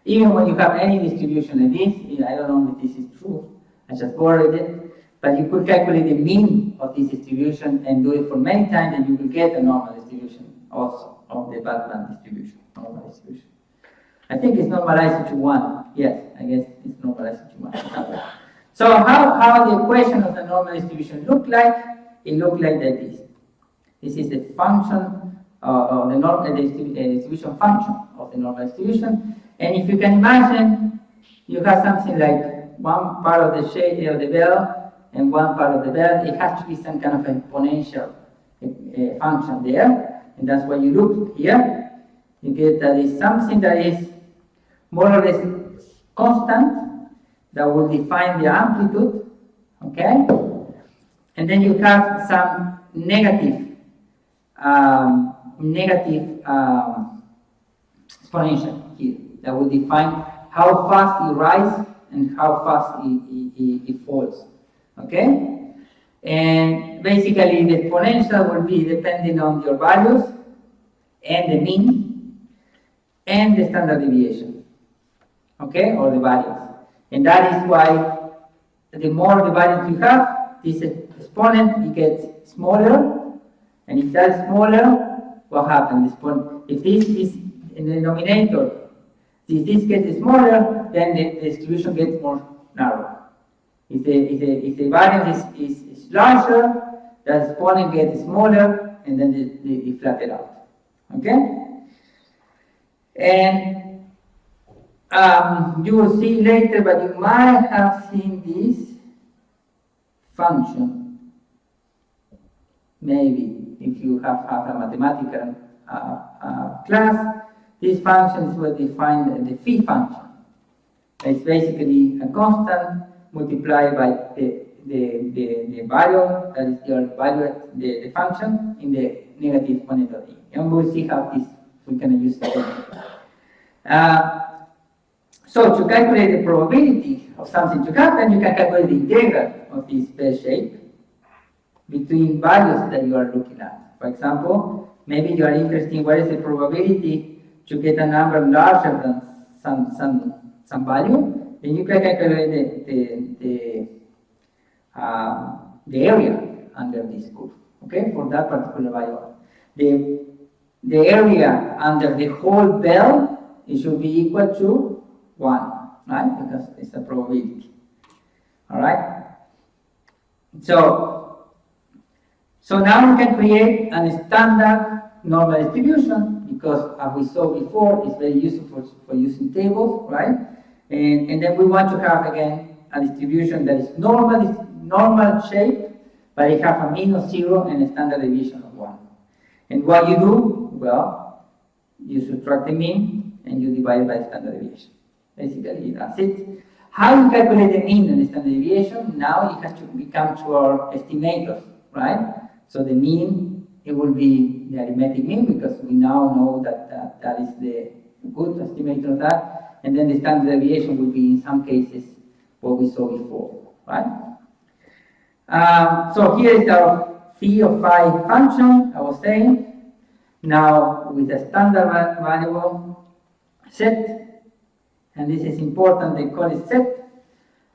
Even when you have any distribution like this, I don't know if this is true. I just borrowed it, but you could calculate the mean of this distribution and do it for many times, and you will get a normal distribution also of the Bellman distribution, normal distribution. I think it's normalized to 1. Yes, I guess it's normalized to 1. So how the equation of the normal distribution look like? It looks like this. This is the function of the normal distribution function of the normal distribution. And if you can imagine, you have something like one part of the shape of the bell and one part of the bell. It has to be some kind of exponential function there. And that's why you look here. You get that is something that is more or less constant, that will define the amplitude, okay? And then you have some negative exponential here that will define how fast it rises and how fast it falls, okay? And basically the exponential will be depending on your values and the mean and the standard deviation, okay, or the values. And that is why the more the values you have, this exponent it gets smaller, and if that's smaller, what happens? If this is in the denominator, if this gets smaller, then the distribution gets more narrow. If the variance is larger, the exponent gets smaller, and then it flattens out. Okay? And you will see later, but you might have seen this function. Maybe if you have a mathematical class, this function is what defines the phi function. It's basically a constant multiplied by the value, that is your value, the function in the negative exponential e. And we'll see how this we can use it. So to calculate the probability of something to happen, you can calculate the integral of this bell shape between values that you are looking at. For example, maybe you are interested in what is the probability to get a number larger than some value, then you can calculate the area under this curve, okay, for that particular value. The area under the whole bell, it should be equal to 1, right? Because it's a probability. All right. So now we can create a standard normal distribution, because as we saw before, it's very useful for using tables, right? And then we want to have again a distribution that is normal shape, but it has a mean of 0 and a standard deviation of 1. And what you do, well, you subtract the mean and you divide it by the standard deviation. Basically, that's it. How you calculate the mean and the standard deviation? Now it has to become to our estimators, right? So the mean, it will be the arithmetic mean, because we now know that that is the good estimator of that. And then the standard deviation will be, in some cases, what we saw before, right? So here is our phi of phi function, I was saying. now with a standard variable set, and this is important, they call it set,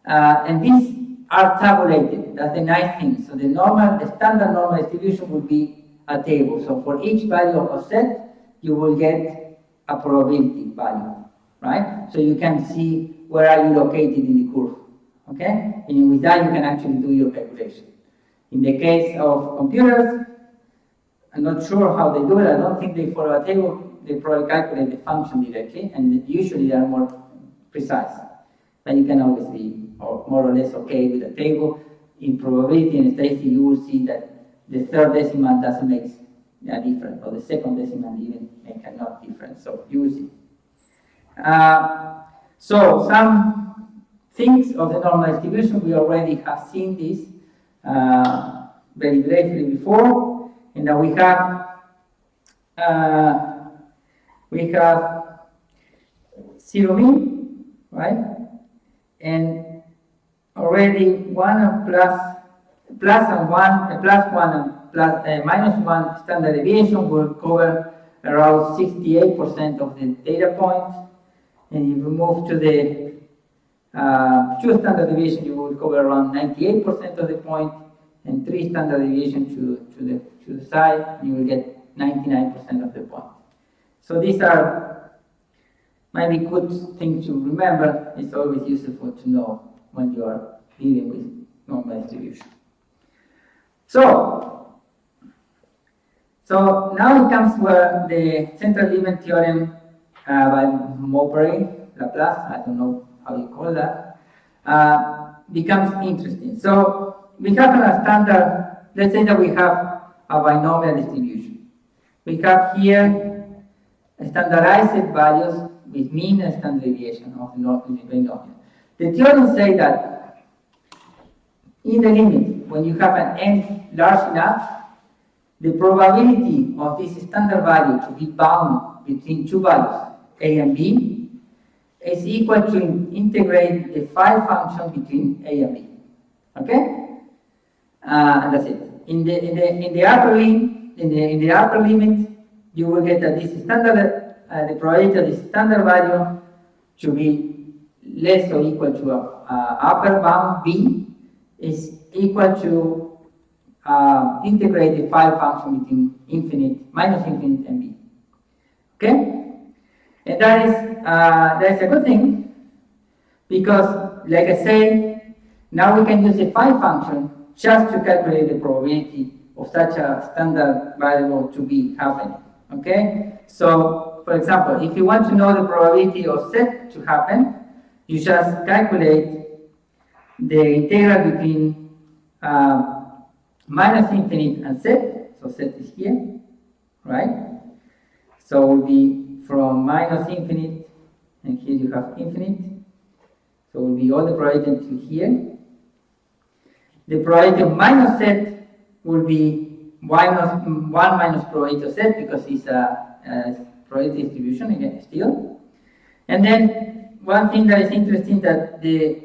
and these are tabulated. That's the nice thing. So the standard normal distribution would be a table. So for each value of set, you will get a probability value, right? So you can see where are you located in the curve, okay? And with that, you can actually do your calculation. In the case of computers, I'm not sure how they do it. I don't think they follow a table. They probably calculate the function directly, and usually they are more precise. But you can always be more or less okay with a table. In probability and statistics, you will see that the third decimal doesn't make a difference, or the second decimal even make a not difference. So you will see. So some things of the normal distribution, we already have seen this very briefly before, and that we have zero mean, right? And already one and minus one standard deviation will cover around 68% of the data points. And if you move to the two standard deviation, you will cover around 98% of the point, and three standard deviation to the side, you will get 99% of the point. So these are maybe good things to remember. It's always useful to know when you are dealing with normal distribution. So now it comes where the central limit theorem by Mowbray, Laplace, I don't know how you call that, becomes interesting. So we have a standard, let's say that we have a binomial distribution. We have here standardized values with mean and standard deviation of the binomial. The theorem says that in the limit, when you have an n large enough, the probability of this standard value to be bound between two values, a and b, is equal to integrate the phi function between a and b. Okay? And that's it. In the upper limit, you will get that this standard, the probability of this standard value to be less or equal to upper bound b is equal to integrate the phi function between minus infinite and b. Okay? And that is a good thing, because like I say, now we can use the phi function just to calculate the probability of such a standard variable to be happening. Okay? So, for example, if you want to know the probability of set to happen, you just calculate the integral between minus infinite and set. So set is here, right? So it will be from minus infinite, and here you have infinite. So it will be all the probability to here. The probability of minus set will be 1 minus probability of set, because it's a probability distribution again still. And then one thing that is interesting, that the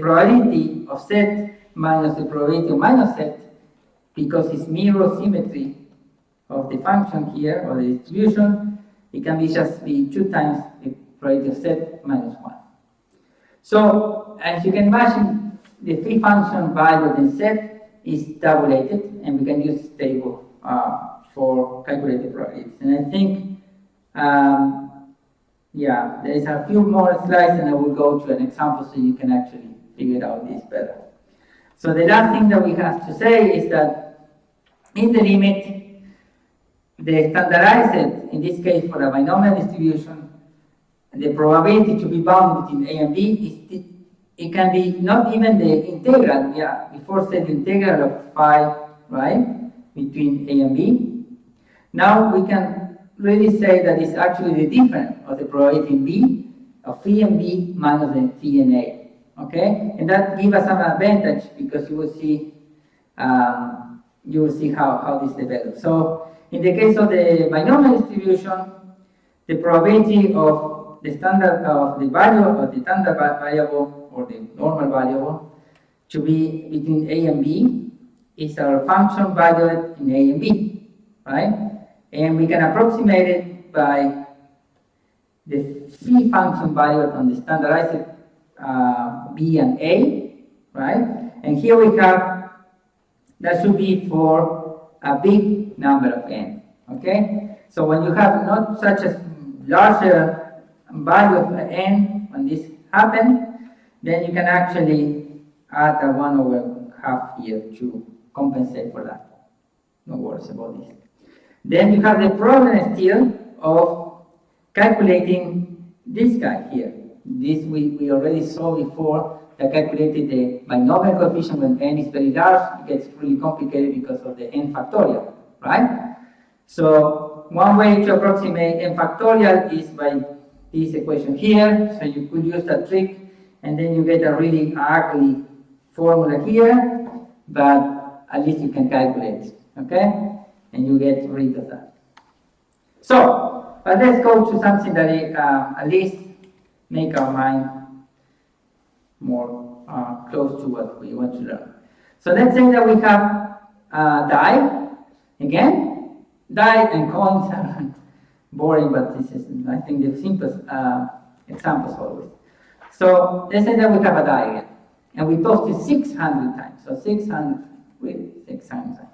probability of set minus the probability of minus set, because it's mirror symmetry of the function here, or the distribution, it can just be 2 times the probability of set minus 1. So, as you can imagine, the free function value of the set is tabulated, and we can use this table for calculating probabilities. And I think, yeah, there is a few more slides, and I will go to an example so you can actually figure out this better. So the last thing that we have to say is that in the limit, the standardized, in this case for a binomial distribution, the probability to be bound between a and b it can be not even the integral. Yeah, before said the integral of phi, right, between a and b. Now we can really say that it's actually the difference of the probability in b, of phi and b minus the phi and a. Okay, and that gives us some advantage, because you will see how this develops. So in the case of the binomial distribution, the probability of the standard of the value of the standard variable or the normal variable to be between a and b is our function valued in a and b, right? And we can approximate it by the phi function value on the standardized B and A, right? And here we have, that should be for a big number of n, okay? So when you have not such a larger value of n, when this happens, then you can actually add a 1/2 here to compensate for that. No worries about this. Then you have the problem still of calculating this guy here. This we already saw before, that calculated the binomial coefficient when n is very large. It gets really complicated because of the n factorial, right? So one way to approximate n factorial is by this equation here. So you could use that trick, and then you get a really ugly formula here, but at least you can calculate, okay? And you get rid of that. So, but let's go to something that at least make our mind more close to what we want to learn. So let's say that we have die. Again, die and coins are boring, but this is, I think, the simplest examples always. So let's say that we have a die again, and we tossed it 600 times. So 600, really 600 times.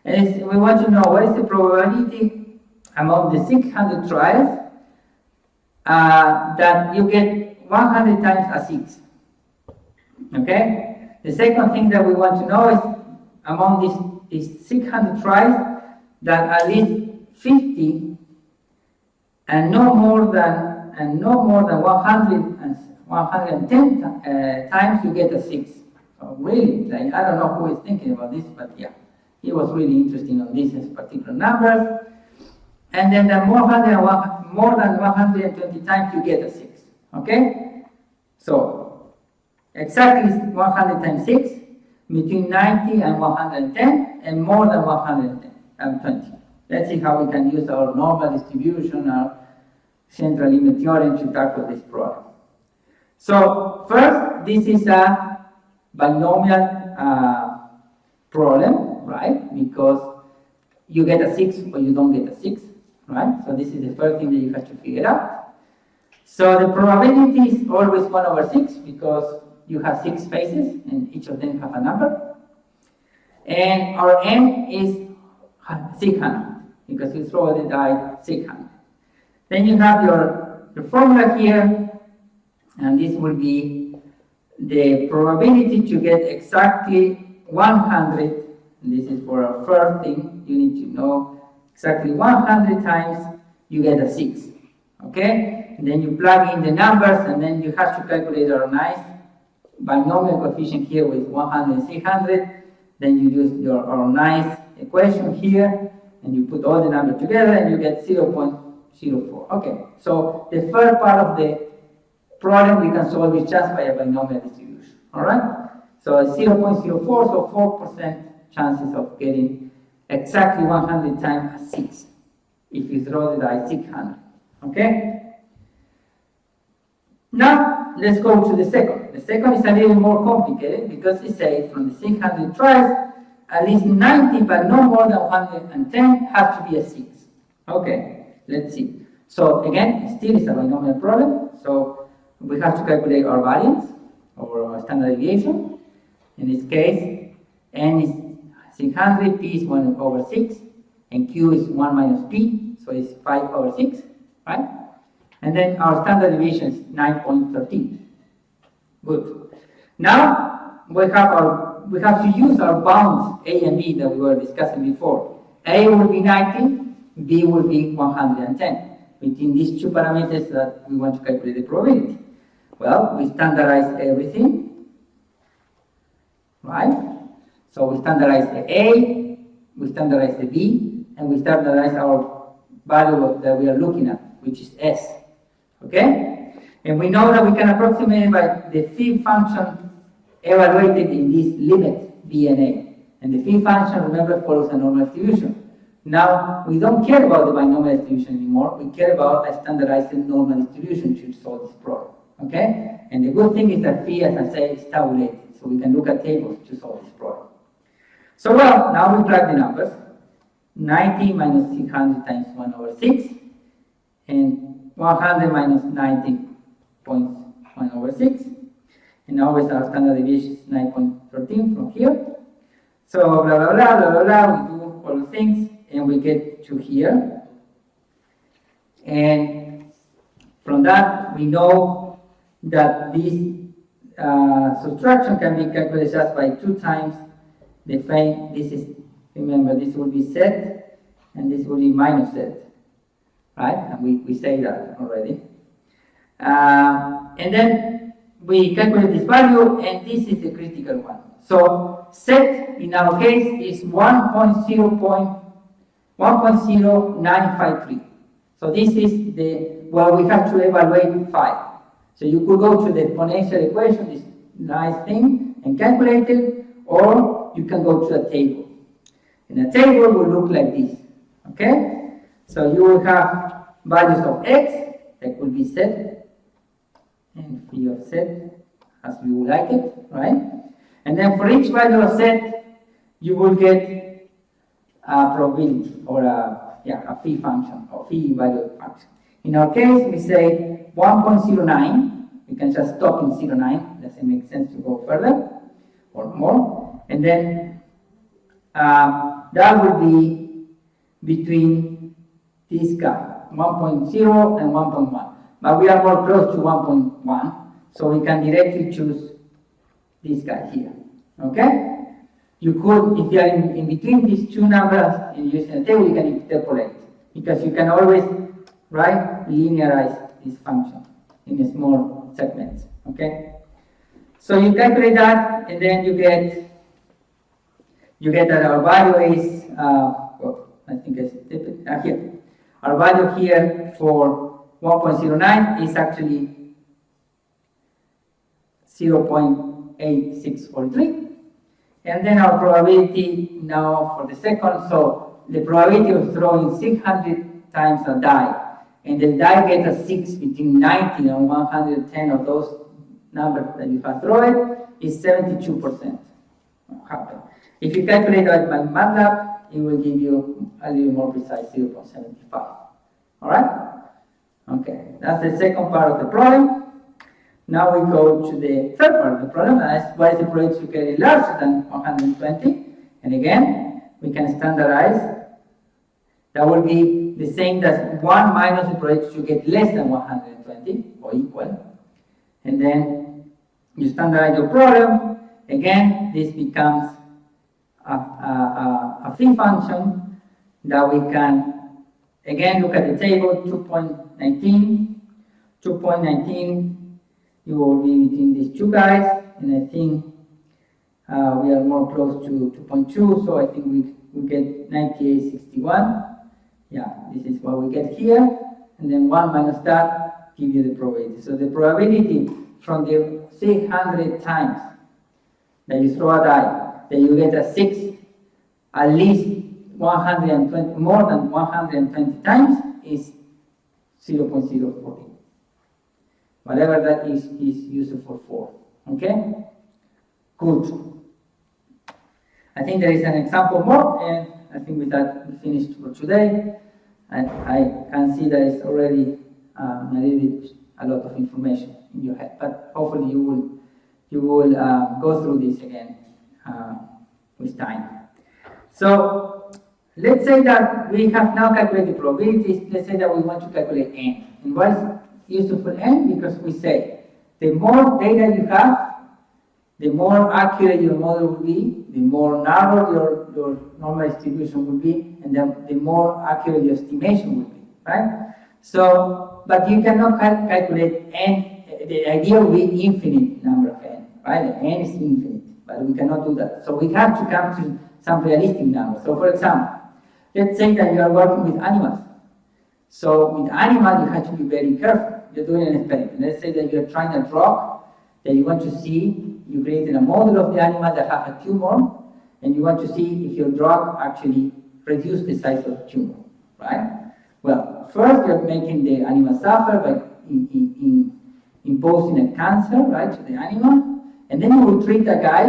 And we want to know what is the probability among the 600 tries that you get 100 times a 6. Okay? The second thing that we want to know is among these 600 tries that at least 50 and no more than 110 times you get a 6. So really, like, I don't know who is thinking about this, but yeah, he was really interested on these particular numbers. And then the more than 120 times you get a 6. Okay? So exactly 100 times 6, between 90 and 110, and more than 120. Let's see how we can use our normal distribution, our central limit theorem to tackle this problem. So first, this is a binomial problem, right? Because you get a 6 or you don't get a 6, right? So this is the first thing that you have to figure out. So the probability is always 1/6 because you have 6 faces and each of them have a number. And our n is 600 because you throw the die 600. Then you have your formula here, and this will be the probability to get exactly 100. And this is for our first thing. You need to know exactly 100 times you get a 6. Okay? And then you plug in the numbers, and then you have to calculate our nice binomial coefficient here with 100 and 600. Then you use our nice equation here, and you put all the numbers together, and you get 0.04. Okay, so the first part of the problem we can solve it just by a binomial distribution. All right? So 0.04, so 4% chances of getting exactly 100 times a 6 if you throw the die 600. Okay? Now, let's go to the second. The second is a little more complicated because it says from the 600 tries, at least 90 but no more than 110 have to be a 6. Okay, let's see. So again, it still is a binomial problem. So we have to calculate our variance or our standard deviation. In this case, n is 600, p is 1/6, and q is 1 minus p, so it's 5/6, right? And then our standard deviation is 9.13. Good. Now we have to use our bounds a and b that we were discussing before. A will be 90, b will be 110. Between these two parameters that we want to calculate the probability. Well, we standardize everything, right? So we standardize the A, we standardize the B, and we standardize our value that we are looking at, which is S. Okay? And we know that we can approximate it by the phi function evaluated in this limit B and A. And the phi function, remember, follows a normal distribution. Now, we don't care about the binomial distribution anymore. We care about a standardized normal distribution to solve this problem. Okay? And the good thing is that phi, as I said, is tabulated. So we can look at tables to solve this problem. So, well, now we plug the numbers. 90 minus 600 times 1 over 6, and 100 minus 90.1 over 6. And always our standard deviation is 9.13 from here. So blah, blah, blah, blah, blah, blah, we do all the things, and we get to here. And from that, we know that this subtraction can be calculated just by 2 times the frame. This is, remember, this will be set, and this will be minus set, right? And we say that already. And then we calculate this value, and this is the critical one. So set in our case is 1.0953. So this is where we have to evaluate 5. So you could go to the exponential equation, this nice thing, and calculate it, or you can go to a table. And a table will look like this, okay? So you will have values of x that will be set, and phi of set as you like it, right? And then for each value of set, you will get a probability or a phi function or phi value function. In our case, we say 1.09. We can just stop in 0.9. Doesn't make sense to go further or more. And then that will be between this guy, 1.0 and 1.1. But we are more close to 1.1, so we can directly choose this guy here. Okay? You could, if you are in between these two numbers and using a table, you can interpolate, because you can always, linearize this function in a small segments. Okay? So you calculate that, and then you get that our value is, I think I said here. Our value here for 1.09 is actually 0.8643. And then our probability now for the second, so the probability of throwing 600 times a die, and the die gets a 6 between 90 and 110 of those numbers that you have thrown is 72%. Happen. If you calculate that by MATLAB, it will give you a little more precise 0.75. Alright? Okay, that's the second part of the problem. Now we go to the third part of the problem, that's what is the probability to get it larger than 120. And again, we can standardize. That will be the same as 1 minus the probability to get less than 120, or equal. And then you standardize your problem. Again, this becomes a phi function that we can, again, look at the table, 2.19. 2.19, you will be between these two guys, and I think we are more close to 2.2, so I think we get 98.61. Yeah, this is what we get here, and then 1 minus that give you the probability. So the probability from the 600 times that you throw a die, that you get a 6, at least 120, more than 120 times is 0.040. Whatever that is useful for. Okay? Good. I think there is an example more, and I think with that we finished for today. And I can see there is already a lot of information in your head, but hopefully you will go through this again with time. So let's say that we have now calculated probabilities. Let's say that we want to calculate n. And what is useful for n? Because we say the more data you have, the more accurate your model will be, the more narrow your normal distribution will be, and then the more accurate your estimation will be, right? So, but you cannot calculate n. The idea will be infinite number of n, right? N is infinite, but we cannot do that. So we have to come to some realistic number. So for example, let's say that you are working with animals. So with animals, you have to be very careful. You're doing an experiment. Let's say that you're trying a drug that you want to see. You created a model of the animal that has a tumor, and you want to see if your drug actually reduces the size of the tumor, right? Well, first you're making the animal suffer by imposing a cancer, right, to the animal, and then you will treat the guy,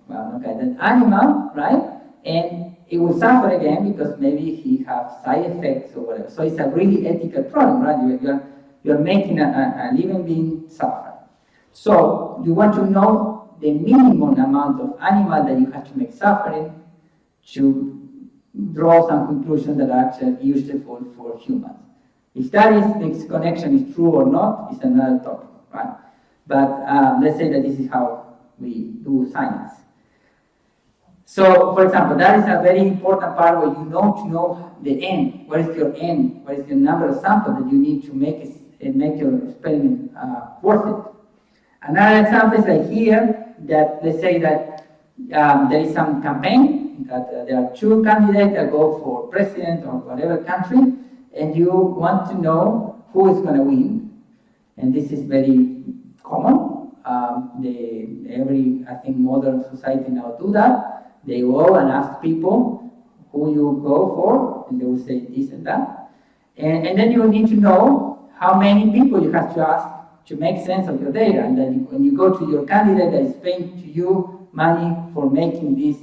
the animal, right, and it will suffer again because maybe he has side effects or whatever. So it's a really ethical problem, right? You're making a living being suffer. So you want to know the minimum amount of animal that you have to make suffering to draw some conclusions that are actually useful for humans. If this connection is true or not is another topic, right? But let's say that this is how we do science. So, for example, that is a very important part where you know the N. What is your N? What is the number of samples that you need to make your experiment worth it? Another example is like here, that let's say that there is some campaign, that there are two candidates that go for president or whatever country, and you want to know who is going to win. And this is very common. Every, I think, modern society now do that. They go and ask people who you go for, and they will say this and that. And then you need to know how many people you have to ask to make sense of your data. And then when you go to your candidate that is paying to you money for making this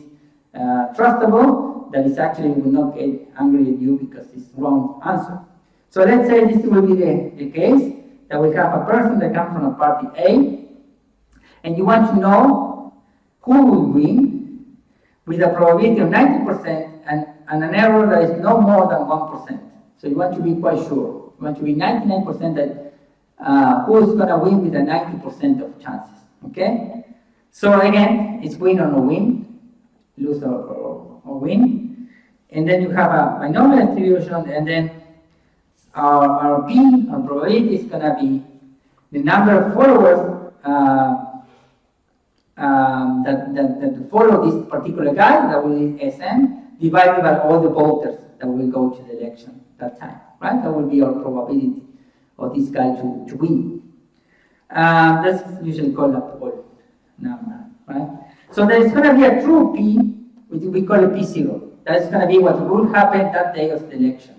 trustable, that is actually will not get angry at you because it's wrong answer. So let's say this will be the case, that we have a person that comes from a party A, and you want to know who will win with a probability of 90% and an error that is no more than 1%. So you want to be quite sure. You want to be 99% that who is going to win with a 90% of chances. Okay? So again, it's win or no win, lose or win. And then you have a binomial distribution, and then our P, our probability, is going to be the number of followers that follow this particular guy, that will be Sn, divided by all the voters that will go to the election that time, right? That will be our probability of this guy to win. That's usually called a poll number, right? So there's going to be a true P, which we call a P0. That's going to be what will happen that day of the election.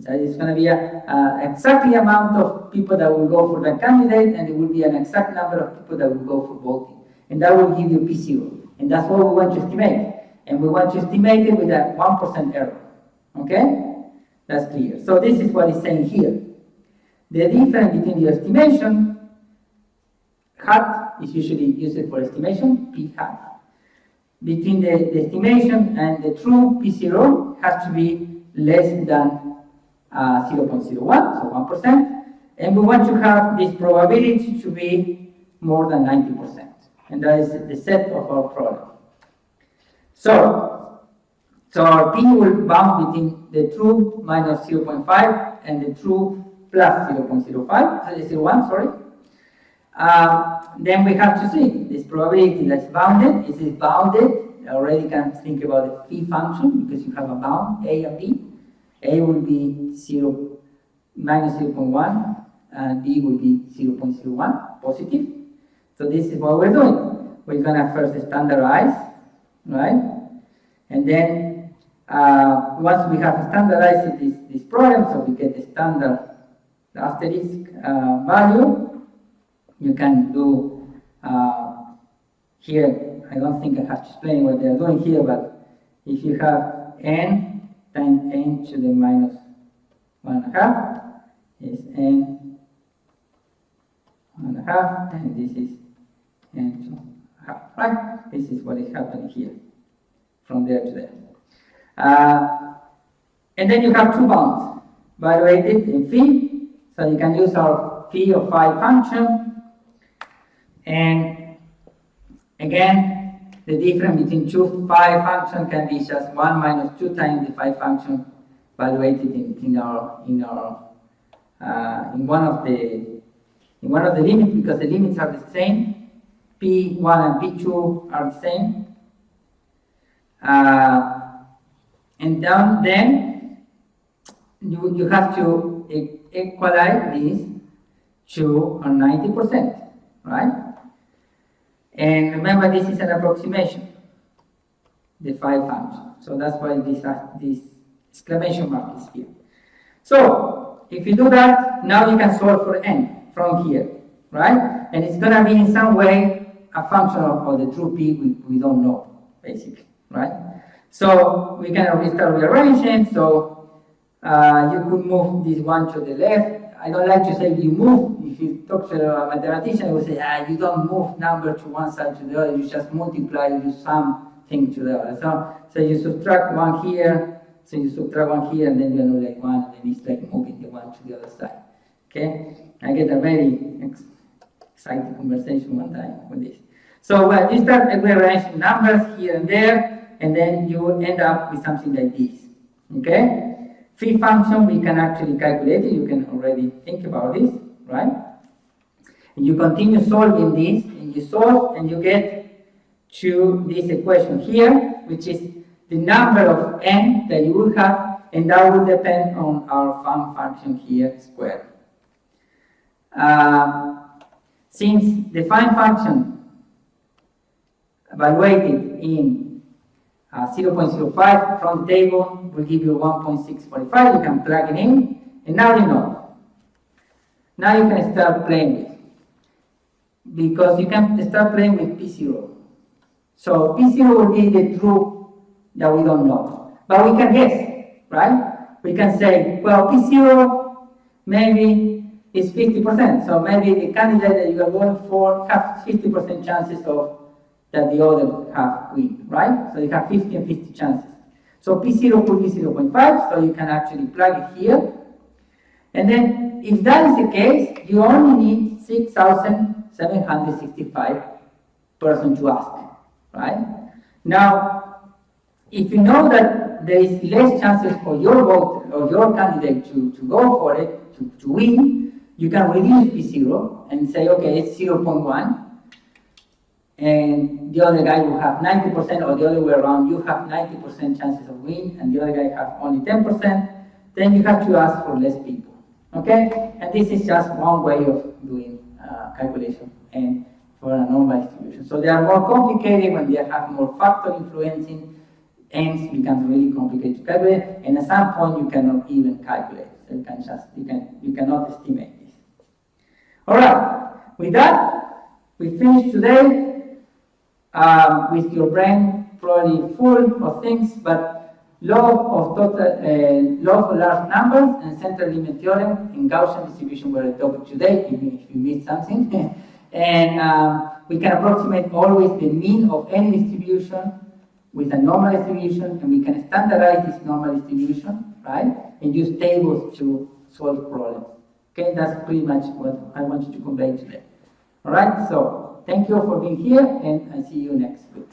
So it's going to be exactly amount of people that will go for the candidate, and there will be an exact number of people that will go for voting. And that will give you P0. And that's what we want to estimate. And we want to estimate it with a 1% error. Okay? That's clear. So this is what it's saying here. The difference between the estimation, hat is usually used for estimation, P hat. Between the estimation and the true P0 has to be less than 0.01, so 1%. And we want to have this probability to be more than 90%. And that is the set of our problem. So our P will bound between the true minus 0.5 and the true plus 0.01, sorry. Then we have to see this probability that's bounded. Is it bounded? I already can think about the phi function because you have a bound, A and B. A will be minus 0.1 and B will be 0.01 positive. So this is what we're doing. We're going to first standardize, right? And then once we have standardized this problem, so we get the standard asterisk value, you can do here, I don't think I have to explain what they're doing here, but if you have n times n to the minus 1.5 is n 1.5, and this is n to half, right? This is what is happening here, from there to there. And then you have two bounds, evaluated in phi, so you can use our phi of phi function, and again, the difference between two phi functions can be just 1 minus 2 times the phi function evaluated in one of the limits, because the limits are the same. P1 and P2 are the same. And then you have to equalize this to 90%, right? And remember, this is an approximation, the phi function. So that's why this exclamation mark is here. So if you do that, now you can solve for n from here, right? And it's going to be in some way a function of the true p we don't know, basically, right? So we can restart rearranging. So you could move this one to the left. I don't like to say you move. If you talk to a mathematician, they will say, you don't move number to one side to the other. You just multiply, you sum thing to the other. So you subtract one here. So you subtract one here, and then you annulate one, and then it's like moving the one to the other side. Okay? I get a very exciting conversation one time with this. So you start rearranging numbers here and there, and then you end up with something like this. Okay? Phi function, we can actually calculate it. You can already think about this, right? And you continue solving this, and you solve, and you get to this equation here, which is the number of n that you will have, and that will depend on our fun function here squared. Since the fun function evaluated in 0.05 from the table will give you 1.645, you can plug it in, and now you know. Now you can start playing with it, because you can start playing with P0. So P0 will be the truth that we don't know, but we can guess, right? We can say, well, P0 maybe is 50%, so maybe the candidate that you are going for have 50% chances of that the other half win, right? So you have 50 and 50 chances. So P0 could be 0.5, so you can actually plug it here. And then, if that is the case, you only need 6,765 person to ask, right? Now, if you know that there is less chances for your vote or your candidate to go for it, to win, you can reduce P0 and say, okay, it's 0.1. And the other guy will have 90%, or the other way around, you have 90% chances of win, and the other guy have only 10%, then you have to ask for less people, okay? And this is just one way of doing calculation and for a normal distribution. So they are more complicated when they have more factor influencing, n's becomes really complicated to calculate, and at some point you cannot even calculate. So you cannot estimate this. All right, with that, we finish today. With your brain probably full of things, but law of large numbers and central limit theorem and Gaussian distribution were a topic today, even if you missed something. And we can approximate always the mean of any distribution with a normal distribution, and we can standardize this normal distribution, right? And use tables to solve problems. Okay, that's pretty much what I want you to convey today. All right, so thank you for being here, and I'll see you next week.